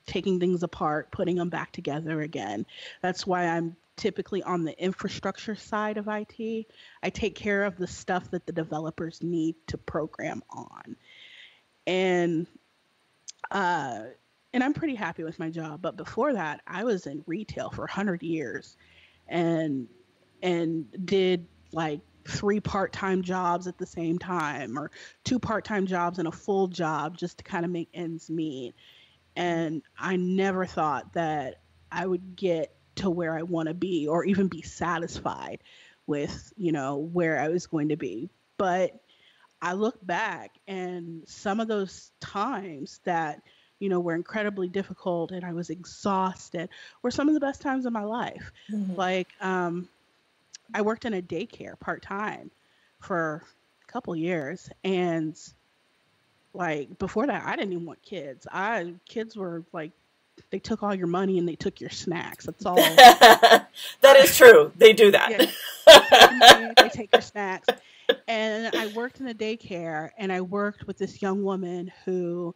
taking things apart, putting them back together again. That's why I'm typically on the infrastructure side of IT. I take care of the stuff that the developers need to program on. And I'm pretty happy with my job. But before that, I was in retail for 100 years and did like 3 part-time jobs at the same time, or 2 part-time jobs and a full job, just to kind of make ends meet. And I never thought that I would get to where I want to be, or even be satisfied with, where I was going to be. But I look back, and some of those times that, you know, were incredibly difficult and I was exhausted were some of the best times of my life. Mhm. Like, I worked in a daycare part time for a couple years, and like before that, I didn't even want kids. Kids were like, they took all your money and they took your snacks. That's all. That is true. They do that. Yeah, they take your money, they take your snacks. And I worked in a daycare, and I worked with this young woman who,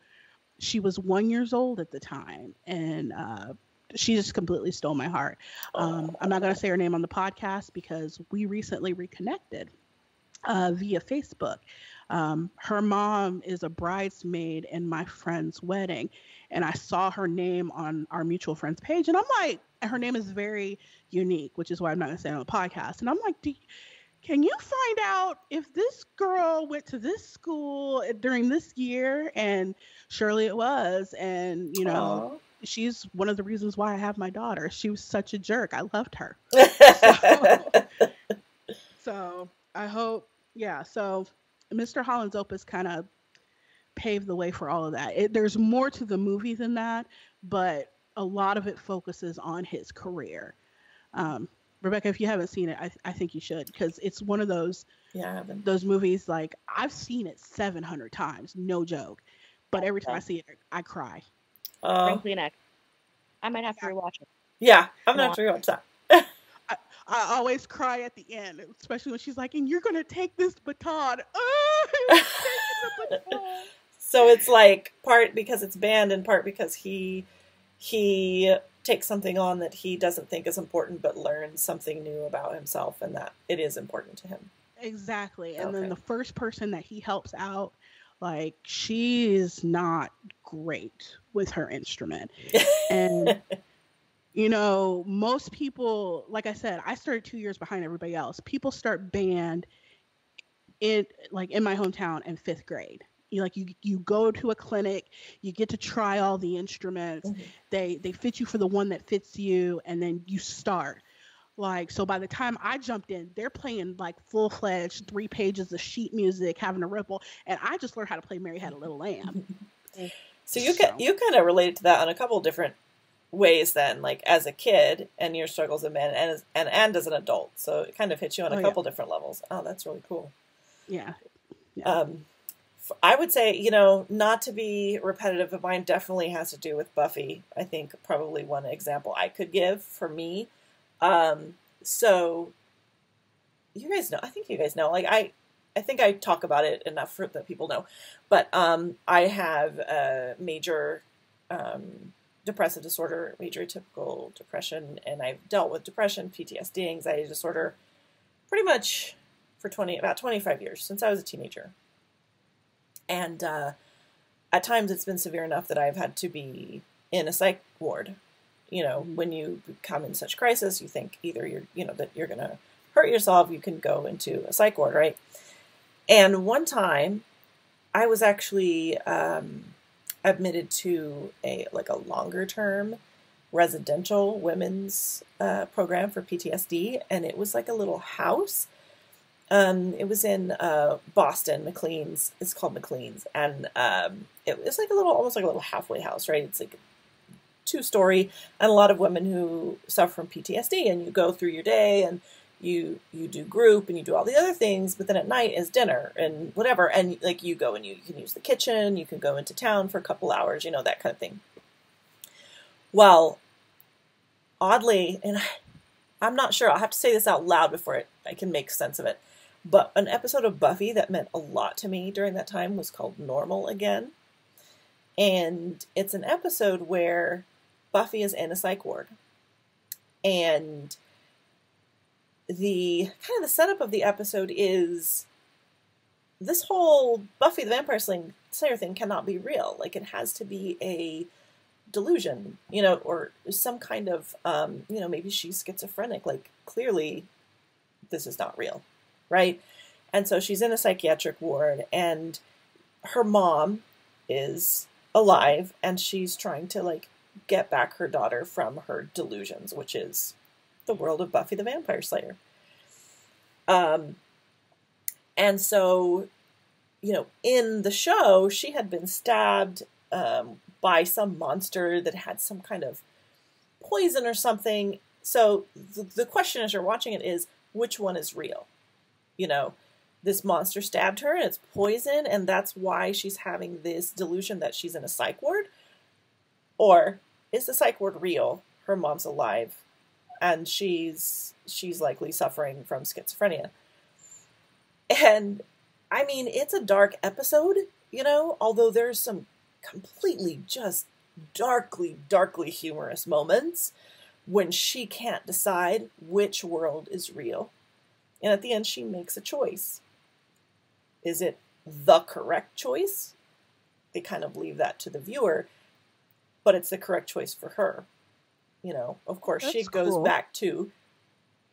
she was 1 years old at the time, and she just completely stole my heart. I'm not going to say her name on the podcast because we recently reconnected via Facebook. Her mom is a bridesmaid in my friend's wedding, and I saw her name on our mutual friends page, and I'm like, her name is very unique, which is why I'm not going to say it on the podcast. And I'm like, can you find out if this girl went to this school during this year? And surely it was. And, you know, Aw. she's one of the reasons why I have my daughter. She was such a jerk. I loved her. So I hope, yeah. So Mr. Holland's Opus kind of paved the way for all of that. There's more to the movie than that, but a lot of it focuses on his career. Rebekah, if you haven't seen it, I think you should, because it's one of those Yeah, I haven't. those movies, like, I've seen it 700 times, no joke. But every time I see it, I cry. Frankly, next. I might have to rewatch it. Yeah, I'm going to have to rewatch that. I always cry at the end, especially when she's like, and you're going to take this baton. Taking the baton. So it's like part because it's banned and part because he takes something on that he doesn't think is important, but learns something new about himself and that it is important to him. Exactly. And Okay. then the first person that he helps out, like, she is not great with her instrument. And, you know, most people, like I said, I started 2 years behind everybody else. People start band in my hometown in 5th grade. You go to a clinic, you get to try all the instruments. Mhm. They fit you for the one that fits you, and then you start. Like, so by the time I jumped in, they're playing like full-fledged 3 pages of sheet music, having a ripple, and I just learned how to play Mary Had a Little Lamb. So you kind of related to that on a couple different ways then, like as a kid and your struggles as a man and as an adult. So it kind of hits you on a couple different levels. Oh, that's really cool. Yeah. I would say, you know, not to be repetitive, but mine definitely has to do with Buffy. I think probably one example I could give for me. So you guys know, I think you guys know, like I think I talk about it enough for that people know, but, I have a major, depressive disorder, major atypical depression, and I've dealt with depression, PTSD, anxiety disorder, pretty much for about 25 years, since I was a teenager. And at times it's been severe enough that I've had to be in a psych ward. You know, when you come in such crisis, you think either that you're going to hurt yourself, you can go into a psych ward, right? And one time I was actually admitted to a longer term residential women's program for PTSD, and it was like a little house. It was in Boston, McLean's. It's called McLean's, and it was like almost like a little halfway house, right? It's like 2-story, and a lot of women who suffer from PTSD, and you go through your day, and you do group, and you do all the other things, but then at night is dinner and whatever, and like you go and you can use the kitchen, you can go into town for a couple hours, you know, that kind of thing. Well, oddly, and I'm not sure, I'll have to say this out loud before I can make sense of it, but an episode of Buffy that meant a lot to me during that time was called Normal Again. And it's an episode where Buffy is in a psych ward. And the setup of the episode is this whole Buffy the Vampire Slayer thing cannot be real. Like, it has to be a delusion, you know, or some kind of, you know, maybe she's schizophrenic. Like, clearly this is not real, right? And so she's in a psychiatric ward, and her mom is alive, and she's trying to, like, get back her daughter from her delusions, which is the world of Buffy the Vampire Slayer. And so, in the show, she had been stabbed by some monster that had some kind of poison or something. So the question as you're watching it is, which one is real? This monster stabbed her and it's poison, and that's why she's having this delusion that she's in a psych ward? Or is the psych ward real? Her mom's alive and she's likely suffering from schizophrenia. And I mean, it's a dark episode, although there's some completely just darkly humorous moments when she can't decide which world is real. And at the end, she makes a choice. Is it the correct choice? They kind of leave that to the viewer, but it's the correct choice for her. Of course, she goes back to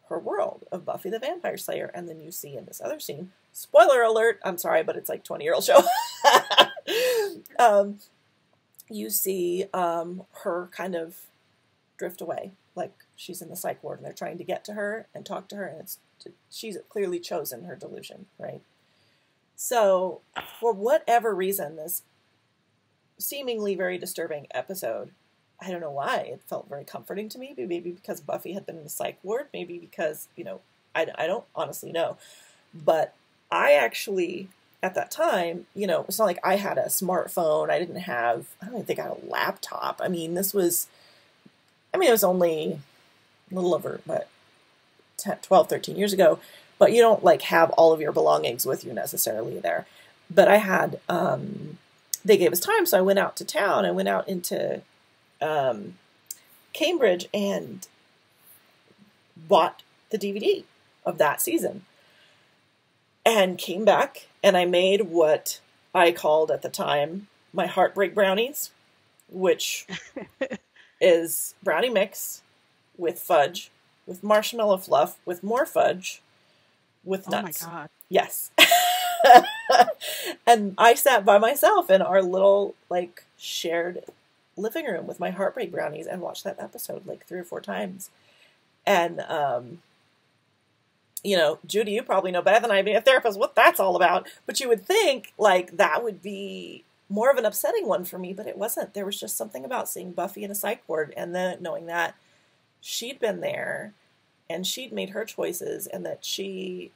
her world of Buffy the Vampire Slayer, and then you see in this other scene, spoiler alert, I'm sorry, but it's like 20-year-old show. You see her kind of drift away, like she's in the psych ward and they're trying to get to her and talk to her, and she's clearly chosen her delusion, right? So for whatever reason, this seemingly very disturbing episode, I don't know why, it felt very comforting to me. Maybe because Buffy had been in the psych ward, maybe because, I don't honestly know. But I actually, at that time, it's not like I had a smartphone. I don't even think I had a laptop. It was only a little over, 12, 13 years ago. But you don't have all of your belongings with you necessarily there. But I had, they gave us time, so I went out to town. I went out into Cambridge and bought the DVD of that season. And came back, and I made what I called at the time my heartbreak brownies, which is brownie mix with fudge, with marshmallow fluff, with more fudge, with nuts. Oh my God. Yes. And I sat by myself in our little, shared living room with my heartbreak brownies and watched that episode 3 or 4 times. And, Judi, you probably know better than I, being a therapist, what that's all about. But you would think, that would be more of an upsetting one for me, but it wasn't. There was just something about seeing Buffy in a psych ward and then knowing that she'd been there and she'd made her choices and that she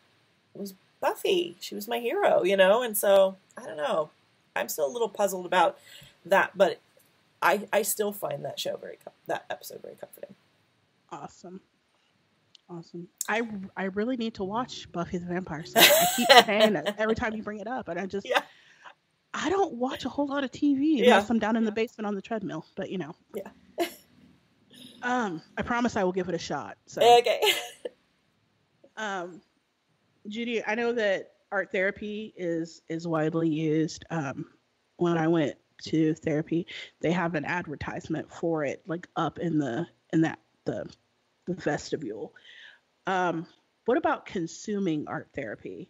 was Buffy. She was my hero, And so, I don't know. I'm still a little puzzled about that, but I still find that episode very comforting. Awesome. I really need to watch Buffy the Vampire Slayer. I keep saying that every time you bring it up, and I don't watch a whole lot of TV unless I'm down in the basement on the treadmill. But Yeah. I promise I will give it a shot. So. Okay. Judi, I know that art therapy is widely used. When I went to therapy, they have an advertisement for it, up in the vestibule. What about consuming art therapy?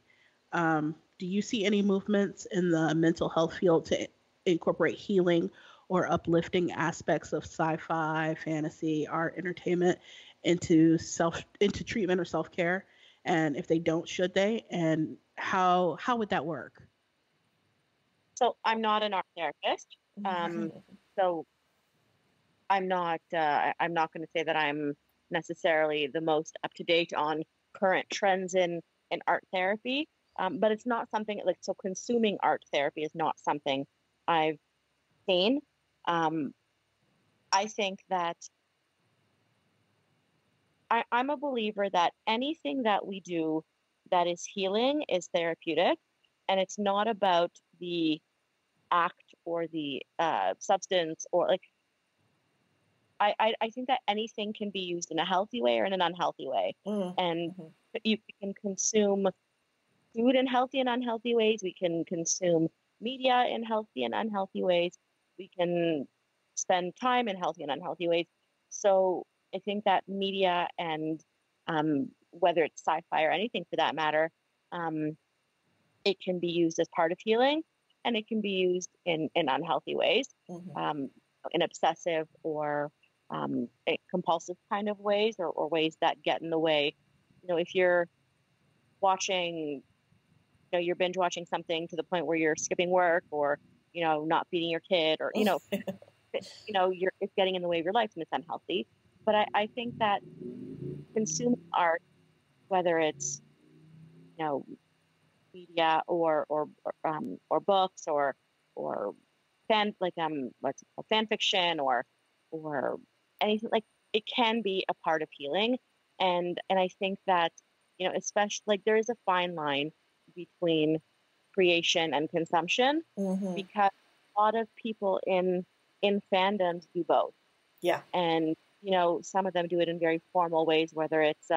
Do you see any movements in the mental health field to incorporate healing or uplifting aspects of sci-fi, fantasy, art, entertainment into treatment or self-care? And if they don't, should they? And how would that work? So I'm not an art therapist. So I'm not going to say that I'm necessarily the most up to date on current trends in art therapy. But it's not something so consuming art therapy is not something I've seen. I think that I'm a believer that anything that we do that is healing is therapeutic, and it's not about the act or the substance or I think that anything can be used in a healthy way or in an unhealthy way. And you can consume food in healthy and unhealthy ways. We can consume media in healthy and unhealthy ways. We can spend time in healthy and unhealthy ways. So I think that media and whether it's sci-fi or anything for that matter, it can be used as part of healing, and it can be used in unhealthy ways, in obsessive or compulsive kind of ways, or ways that get in the way. If you're watching you know, you're binge watching something to the point where you're skipping work, or, you know, not feeding your kid, or, you know, it's getting in the way of your life and it's unhealthy. But I think that consuming art, whether it's, you know, media or books or what's it called, fan fiction, or anything, like, it can be a part of healing. And I think that, you know, especially, like, there is a fine line between creation and consumption, Mm-hmm. because a lot of people in fandoms do both. Yeah. And, you know, some of them do it in very formal ways, whether it's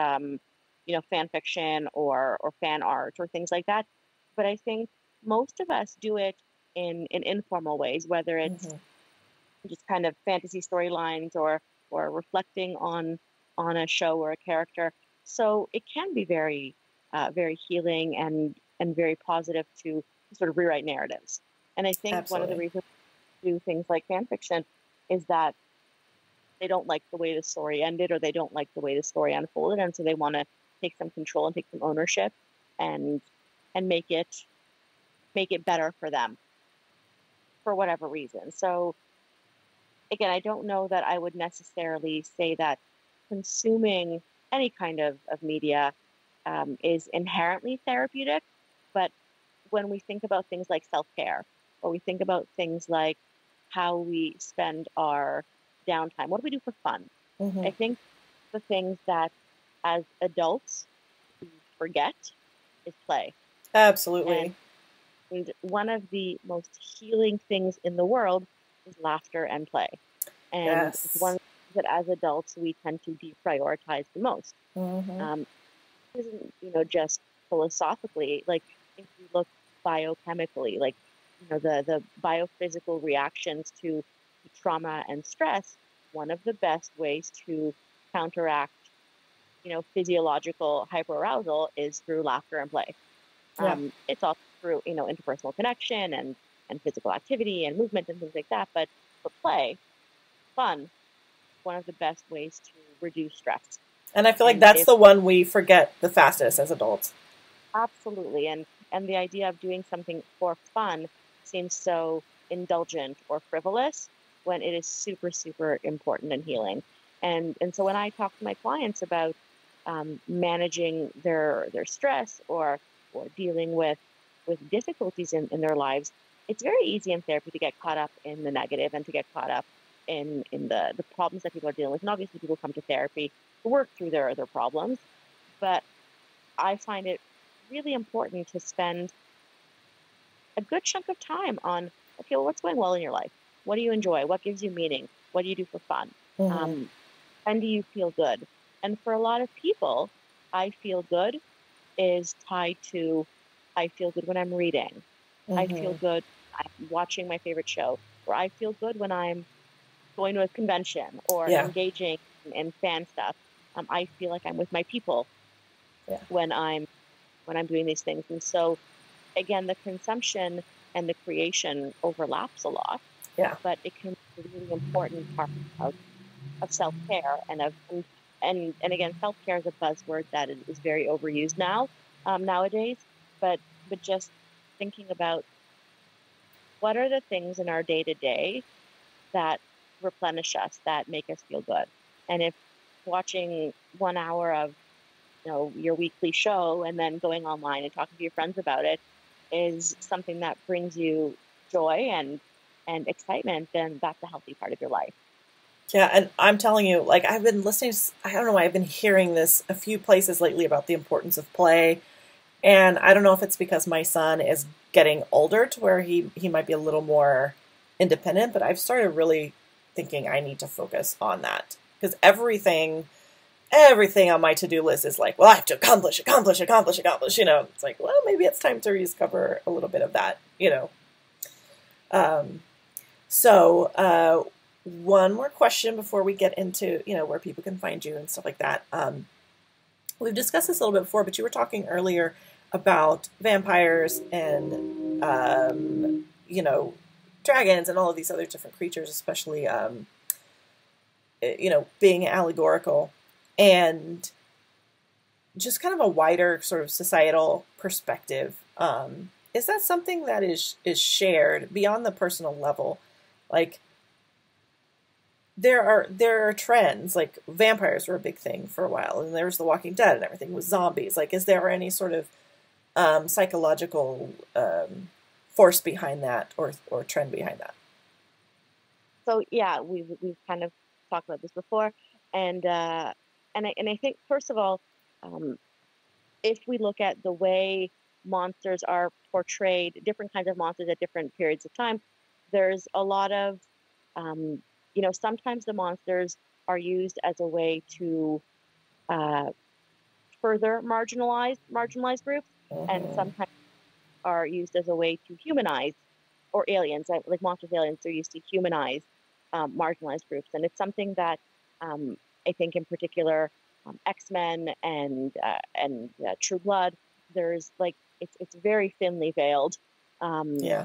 you know, fan fiction or fan art or things like that. But I think most of us do it in informal ways, whether it's Mm-hmm. just kind of fantasy storylines, or reflecting on a show or a character. So it can be very very healing and very positive to sort of rewrite narratives. And I think one of the Absolutely. reasons we do things like fan fiction is that they don't like the way the story ended, or they don't like the way the story unfolded, and so they want to take some control and take some ownership, and and make it better for them for whatever reason. So again, I don't know that I would necessarily say that consuming any kind of media is inherently therapeutic. But when we think about things like self-care, or we think about things like how we spend our downtime, what do we do for fun? Mm-hmm. I think the things that as adults we forget is play. And, Absolutely. and one of the most healing things in the world is laughter and play. And it's one Yes. that as adults we tend to deprioritize the most. Mm-hmm. Um, it isn't, you know, just philosophically, like, if you look biochemically, like, you know, the biophysical reactions to trauma and stress, one of the best ways to counteract, you know, physiological hyperarousal is through laughter and play. Yeah. It's also through, you know, interpersonal connection and physical activity and movement and things like that. But play, fun, one of the best ways to reduce stress. And I feel like And that's if the one we forget the fastest as adults. Absolutely, and the idea of doing something for fun seems so indulgent or frivolous, when it is super, super important and healing. And so when I talk to my clients about managing their stress, or dealing with difficulties in their lives, it's very easy in therapy to get caught up in the negative, and to get caught up in the problems that people are dealing with. And obviously people come to therapy to work through their problems. But I find it really important to spend a good chunk of time on, okay, well, what's going well in your life? What do you enjoy? What gives you meaning? What do you do for fun? Mm-hmm. Um, when do you feel good? And for a lot of people, I feel good is tied to, I feel good when I'm reading. I feel Mm-hmm. good when I'm watching my favorite show, or I feel good when I'm going to a convention or Yeah. engaging in fan stuff. I feel like I'm with my people Yeah. when I'm doing these things. And so again, the consumption and the creation overlaps a lot, Yeah. but it can be a really important part of self-care, and again, self-care is a buzzword that is very overused nowadays. But just thinking about what are the things in our day-to-day that replenish us, that make us feel good. And if watching 1 hour of, you know, your weekly show, and then going online and talking to your friends about it, is something that brings you joy and excitement, then that's a healthy part of your life. Yeah, and I'm telling you, like, I've been listening, I don't know why, I've been hearing this a few places lately about the importance of play. And I don't know if it's because my son is getting older to where he might be a little more independent, but I've started really thinking I need to focus on that. Because everything on my to-do list is like, well, I have to accomplish, accomplish, accomplish, accomplish, you know. It's like, well, maybe it's time to rediscover a little bit of that, you know. Um, so, one more question before we get into, you know, where people can find you and stuff like that. We've discussed this a little bit before, but you were talking earlier about vampires and, you know, dragons and all of these other different creatures, especially, you know, being allegorical, and just kind of a wider sort of societal perspective. Is that something that is shared beyond the personal level? Like, there are trends, like vampires were a big thing for a while, and there's The Walking Dead and everything with zombies. Like, is there any sort of psychological force behind that, or trend behind that? So yeah, we've kind of talked about this before, and I think, first of all, if we look at the way monsters are portrayed, different kinds of monsters at different periods of time, there's a lot of, sometimes the monsters are used as a way to further marginalized groups, and sometimes are used as a way to humanize, or aliens, like monsters, aliens, they're used to humanize marginalized groups. And it's something that I think in particular, X-Men and True Blood, there's like, it's very thinly veiled. Yeah.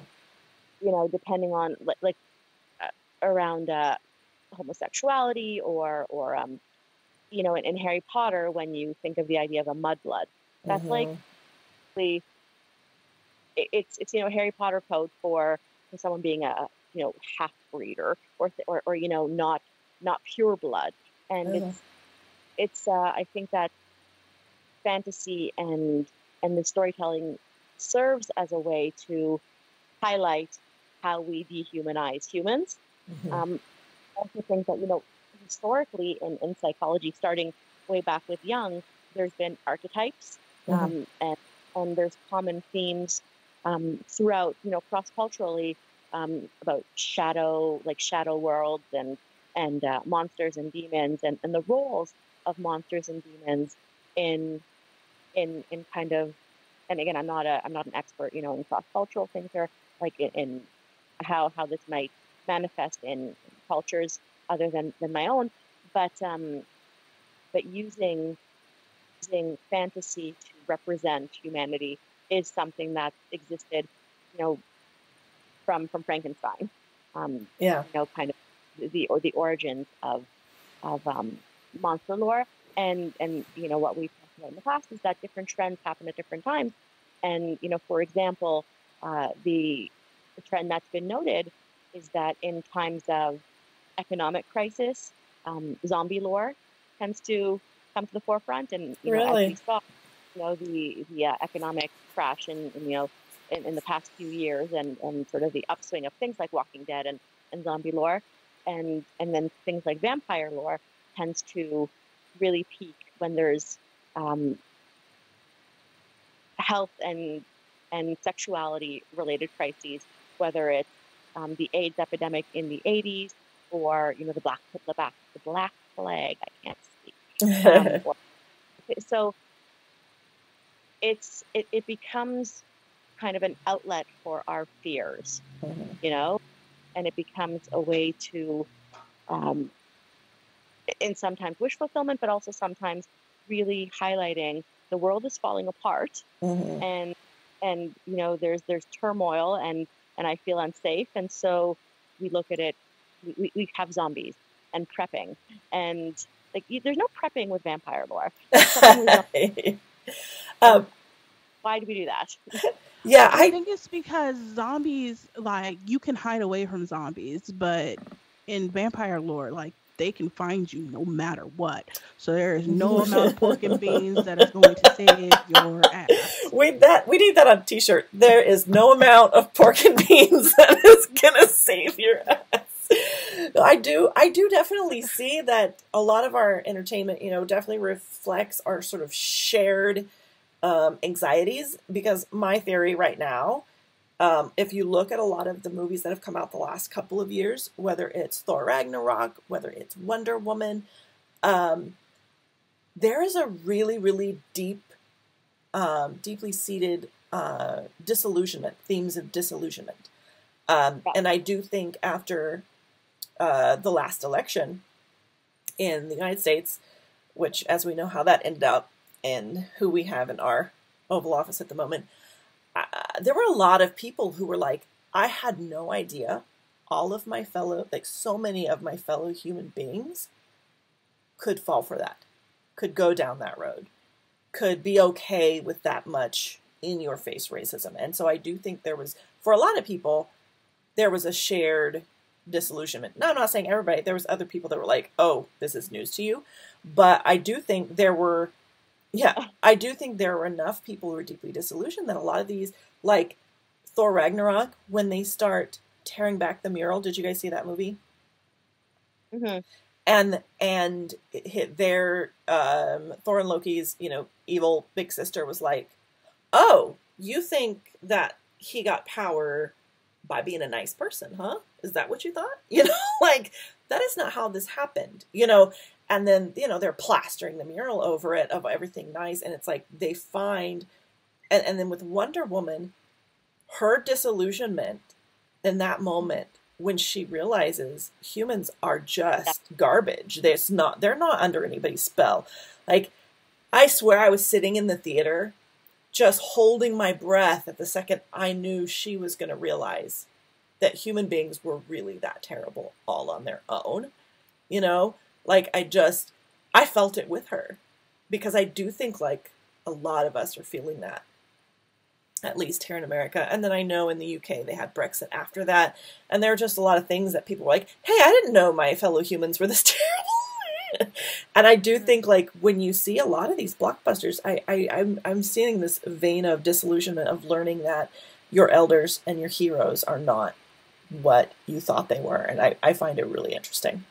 Depending on around homosexuality, or in Harry Potter, when you think of the idea of a mudblood, that's like, it's Harry Potter code for someone being a half breeder, or not pure blood. And it's I think that fantasy and the storytelling serves as a way to highlight how we dehumanize humans. I also think that historically in psychology, starting way back with Jung, there's been archetypes, and there's common themes throughout, cross-culturally, about shadow worlds, and monsters and demons, and the roles of monsters and demons in kind of, and again, I'm not an expert, in cross-cultural things, or like in how this might manifest in cultures other than my own, but using fantasy to represent humanity is something that existed, from Frankenstein. Kind of the origins of monster lore, and what we've talked about in the past is that different trends happen at different times. And for example, the trend that's been noted is that in times of economic crisis, zombie lore tends to come to the forefront. And as we saw, the economic crash in the past few years, and sort of the upswing of things like Walking Dead and zombie lore, and then things like vampire lore tends to really peak when there's health and sexuality related crises, whether it's the AIDS epidemic in the 80s, or the black plague. I can't speak. So it becomes kind of an outlet for our fears, and it becomes a way to, in sometimes wish fulfillment, but also sometimes really highlighting the world is falling apart, and there's turmoil, and I feel unsafe, and so we look at it. We have zombies and prepping, and like there's no prepping with vampire lore. Why do we do that? Yeah, I think it's because zombies, like, you can hide away from zombies, but in vampire lore, like, they can find you no matter what. So there is no amount of pork and beans that is going to save your ass. We need that on a t-shirt. There is no amount of pork and beans that is gonna save your ass. I do definitely see that a lot of our entertainment, definitely reflects our sort of shared anxieties, because my theory right now, if you look at a lot of the movies that have come out the last couple of years, whether it's Thor Ragnarok, whether it's Wonder Woman, there is a really, really deeply seated disillusionment, themes of disillusionment. And I do think after the last election in the United States, which, as we know how that ended up, and who we have in our Oval Office at the moment, there were a lot of people who were like, I had no idea all of my fellow, like so many of my fellow human beings could fall for that, could go down that road, could be okay with that much, in-your-face racism. And so I do think there was, for a lot of people, there was a shared disillusionment. Now, I'm not saying everybody. There was other people that were like, oh, this is news to you. But I do think there were, I do think there were enough people who were deeply disillusioned that a lot of these, like Thor Ragnarok, when they start tearing back the mural, did you guys see that movie? Mm-hmm. And it hit their Thor and Loki's, evil big sister was like, oh, you think that he got power by being a nice person, huh? Is that what you thought? Like, that is not how this happened, and then, they're plastering the mural over it of everything nice. And it's like they find, and then with Wonder Woman, her disillusionment in that moment, when she realizes humans are just garbage. They're not under anybody's spell. Like, I swear I was sitting in the theater just holding my breath at the second I knew she was going to realize that human beings were really that terrible all on their own. Like, I felt it with her, because I do think like a lot of us are feeling that, at least here in America. And then I know in the UK they had Brexit after that, and there are just a lot of things that people were like, hey, I didn't know my fellow humans were this terrible. And I do think, like, when you see a lot of these blockbusters, I'm seeing this vein of disillusionment, of learning that your elders and your heroes are not what you thought they were. And I find it really interesting.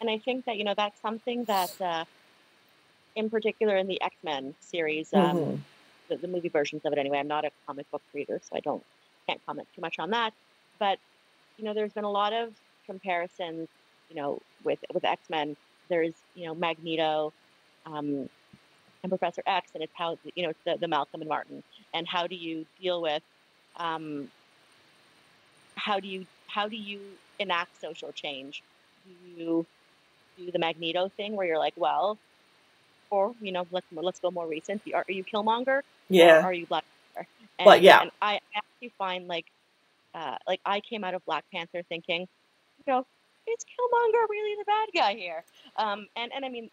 And I think that, that's something that, in particular in the X-Men series, the movie versions of it anyway. I'm not a comic book reader, so can't comment too much on that. But there's been a lot of comparisons, with X-Men. There's Magneto, and Professor X, and it's how it's the Malcolm and Martin, and how do you deal with how do you enact social change? Do you do the Magneto thing where you're like, well, or let's go more recent. Are you Killmonger? Yeah. Or are you Black Panther? And I actually find like I came out of Black Panther thinking, is Killmonger really the bad guy here? And I mean,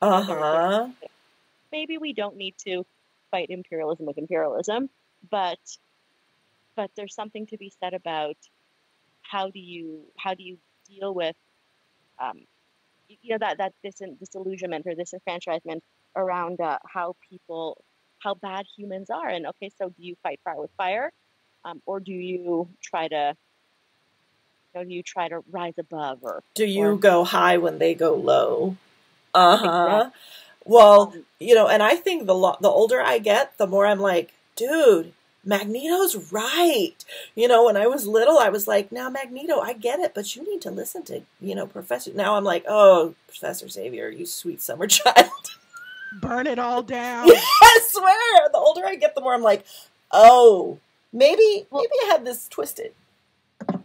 maybe we don't need to fight imperialism with imperialism, but there's something to be said about how do you deal with that disillusionment or disenfranchisement around how bad humans are. And okay, so do you fight fire with fire, or do you try to rise above, or do you go high when they go low? Exactly. Well, and I think the older I get, the more I'm like, dude, Magneto's right. When I was little, I was like, now Magneto, I get it, but you need to listen to, Professor. Now I'm like, oh, Professor Xavier, you sweet summer child. Burn it all down. Yeah, I swear. The older I get, the more I'm like, oh, maybe I had this twisted.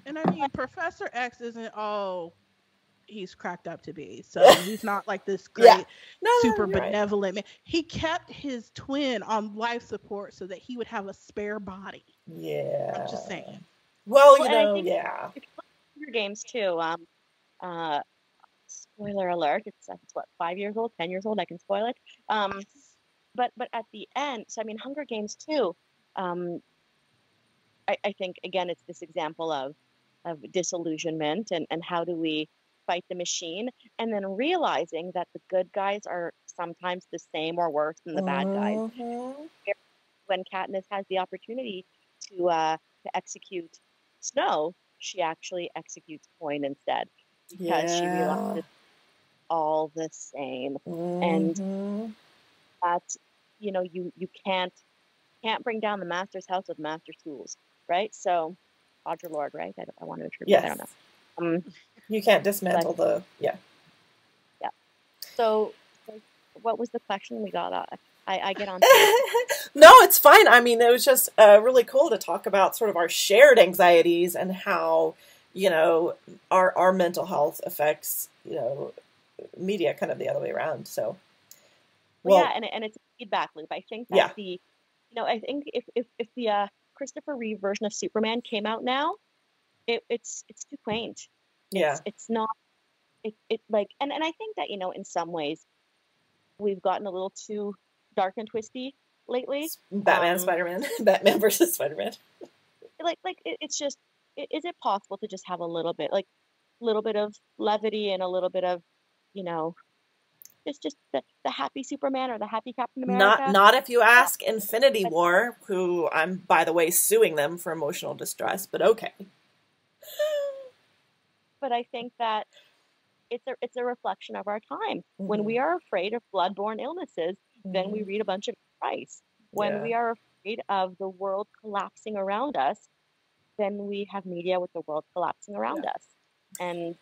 And I mean, Professor X isn't all he's cracked up to be. So he's not like this great, super benevolent man. He kept his twin on life support so that he would have a spare body. Yeah. I'm just saying. Well, If you look at your games too, spoiler alert, it's what, 5 years old, 10 years old, I can spoil it. But at the end, so I mean, Hunger Games too, I think, again, it's this example of disillusionment and how do we fight the machine, and then realizing that the good guys are sometimes the same or worse than the bad guys. When Katniss has the opportunity to execute Snow, she actually executes Coin instead, because she realizes it's all the same. And that you can't bring down the master's house with master's tools, right? So Audre Lorde, right? I want to attribute that on that. You can't dismantle Yeah. So what was the question we got? I get on. No, it's fine. I mean, it was just really cool to talk about sort of our shared anxieties and how, our mental health affects, media kind of the other way around. So, and it's a feedback loop. I think that I think if the Christopher Reeve version of Superman came out now, it's too quaint. It's not. It like, and I think that in some ways we've gotten a little too dark and twisty lately. Batman, Spider-Man, Batman versus Spider-Man. It's just, is it possible to just have a little bit of levity and a little bit of, just the happy Superman or the happy Captain America? Not if you ask Infinity War, who I'm, by the way, suing them for emotional distress, but okay. But I think that it's a reflection of our time. Mm-hmm. When we are afraid of bloodborne illnesses, mm-hmm. then we read a bunch of advice. When we are afraid of the world collapsing around us, then we have media with the world collapsing around us. And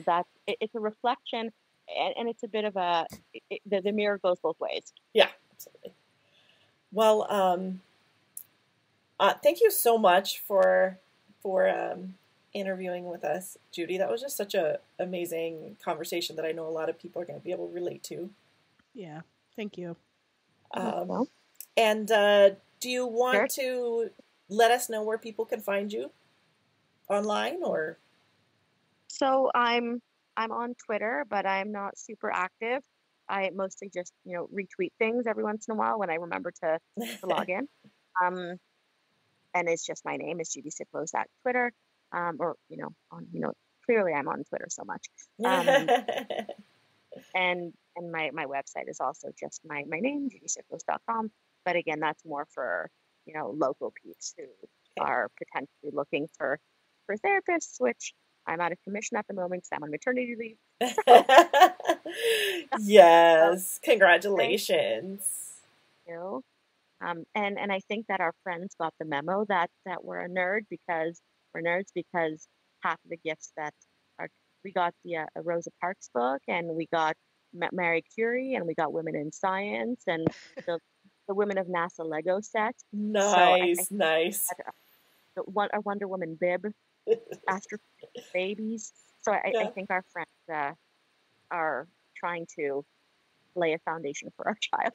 that it's a reflection, and it's a bit of the mirror goes both ways. Yeah, absolutely. Well, thank you so much for interviewing with us, Judi. That was just such a amazing conversation that I know a lot of people are going to be able to relate to. Yeah, thank you. And do you want to let us know where people can find you online, or? So I'm on Twitter, but I'm not super active. I mostly just retweet things every once in a while when I remember to log in. And it's just my name is Judi Siklos at Twitter. Clearly I'm on Twitter so much. And my website is also just my name, judisiklos.com. But again, that's more for, local peeps who are potentially looking for therapists, which I'm out of commission at the moment because I'm on maternity leave. Yes. Congratulations. Thank you. And I think that our friends got the memo that we're nerds because half of the gifts we got the Rosa Parks book, and we got Marie Curie, and we got Women in Science, and the Women of NASA Lego set. Nice, nice. A Wonder Woman bib, Astro babies. So I think our friends are trying to lay a foundation for our child.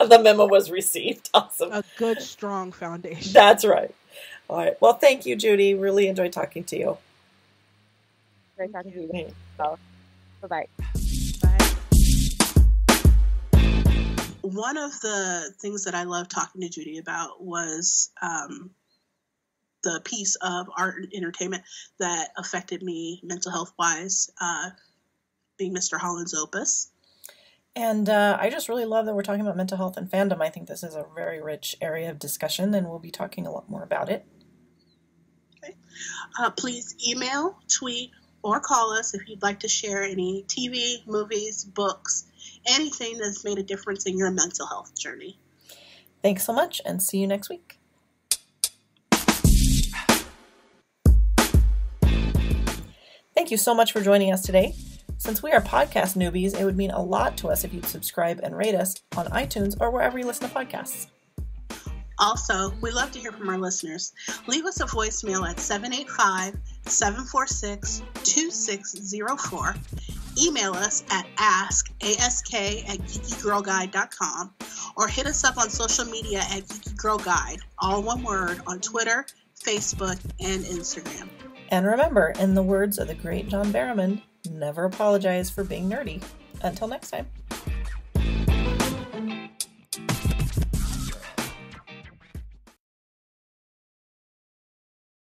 The memo was received. Awesome. A good, strong foundation. That's right. All right. Well, thank you, Judi. Really enjoyed talking to you. Great talking to you. Bye-bye. Bye. One of the things that I loved talking to Judi about was the piece of art and entertainment that affected me mental health-wise, being Mr. Holland's Opus. And I just really love that we're talking about mental health and fandom. I think this is a very rich area of discussion, and we'll be talking a lot more about it. Okay. Please email, tweet, or call us if you'd like to share any TV, movies, books, anything that's made a difference in your mental health journey. Thanks so much, and see you next week. Thank you so much for joining us today. Since we are podcast newbies, it would mean a lot to us if you'd subscribe and rate us on iTunes or wherever you listen to podcasts. Also, we love to hear from our listeners. Leave us a voicemail at 785-746-2604. Email us at ask@geekygirlguide.com, or hit us up on social media at Geeky Girl Guide, all one word, on Twitter, Facebook, and Instagram. And remember, in the words of the great John Barrowman, never apologize for being nerdy. Until next time.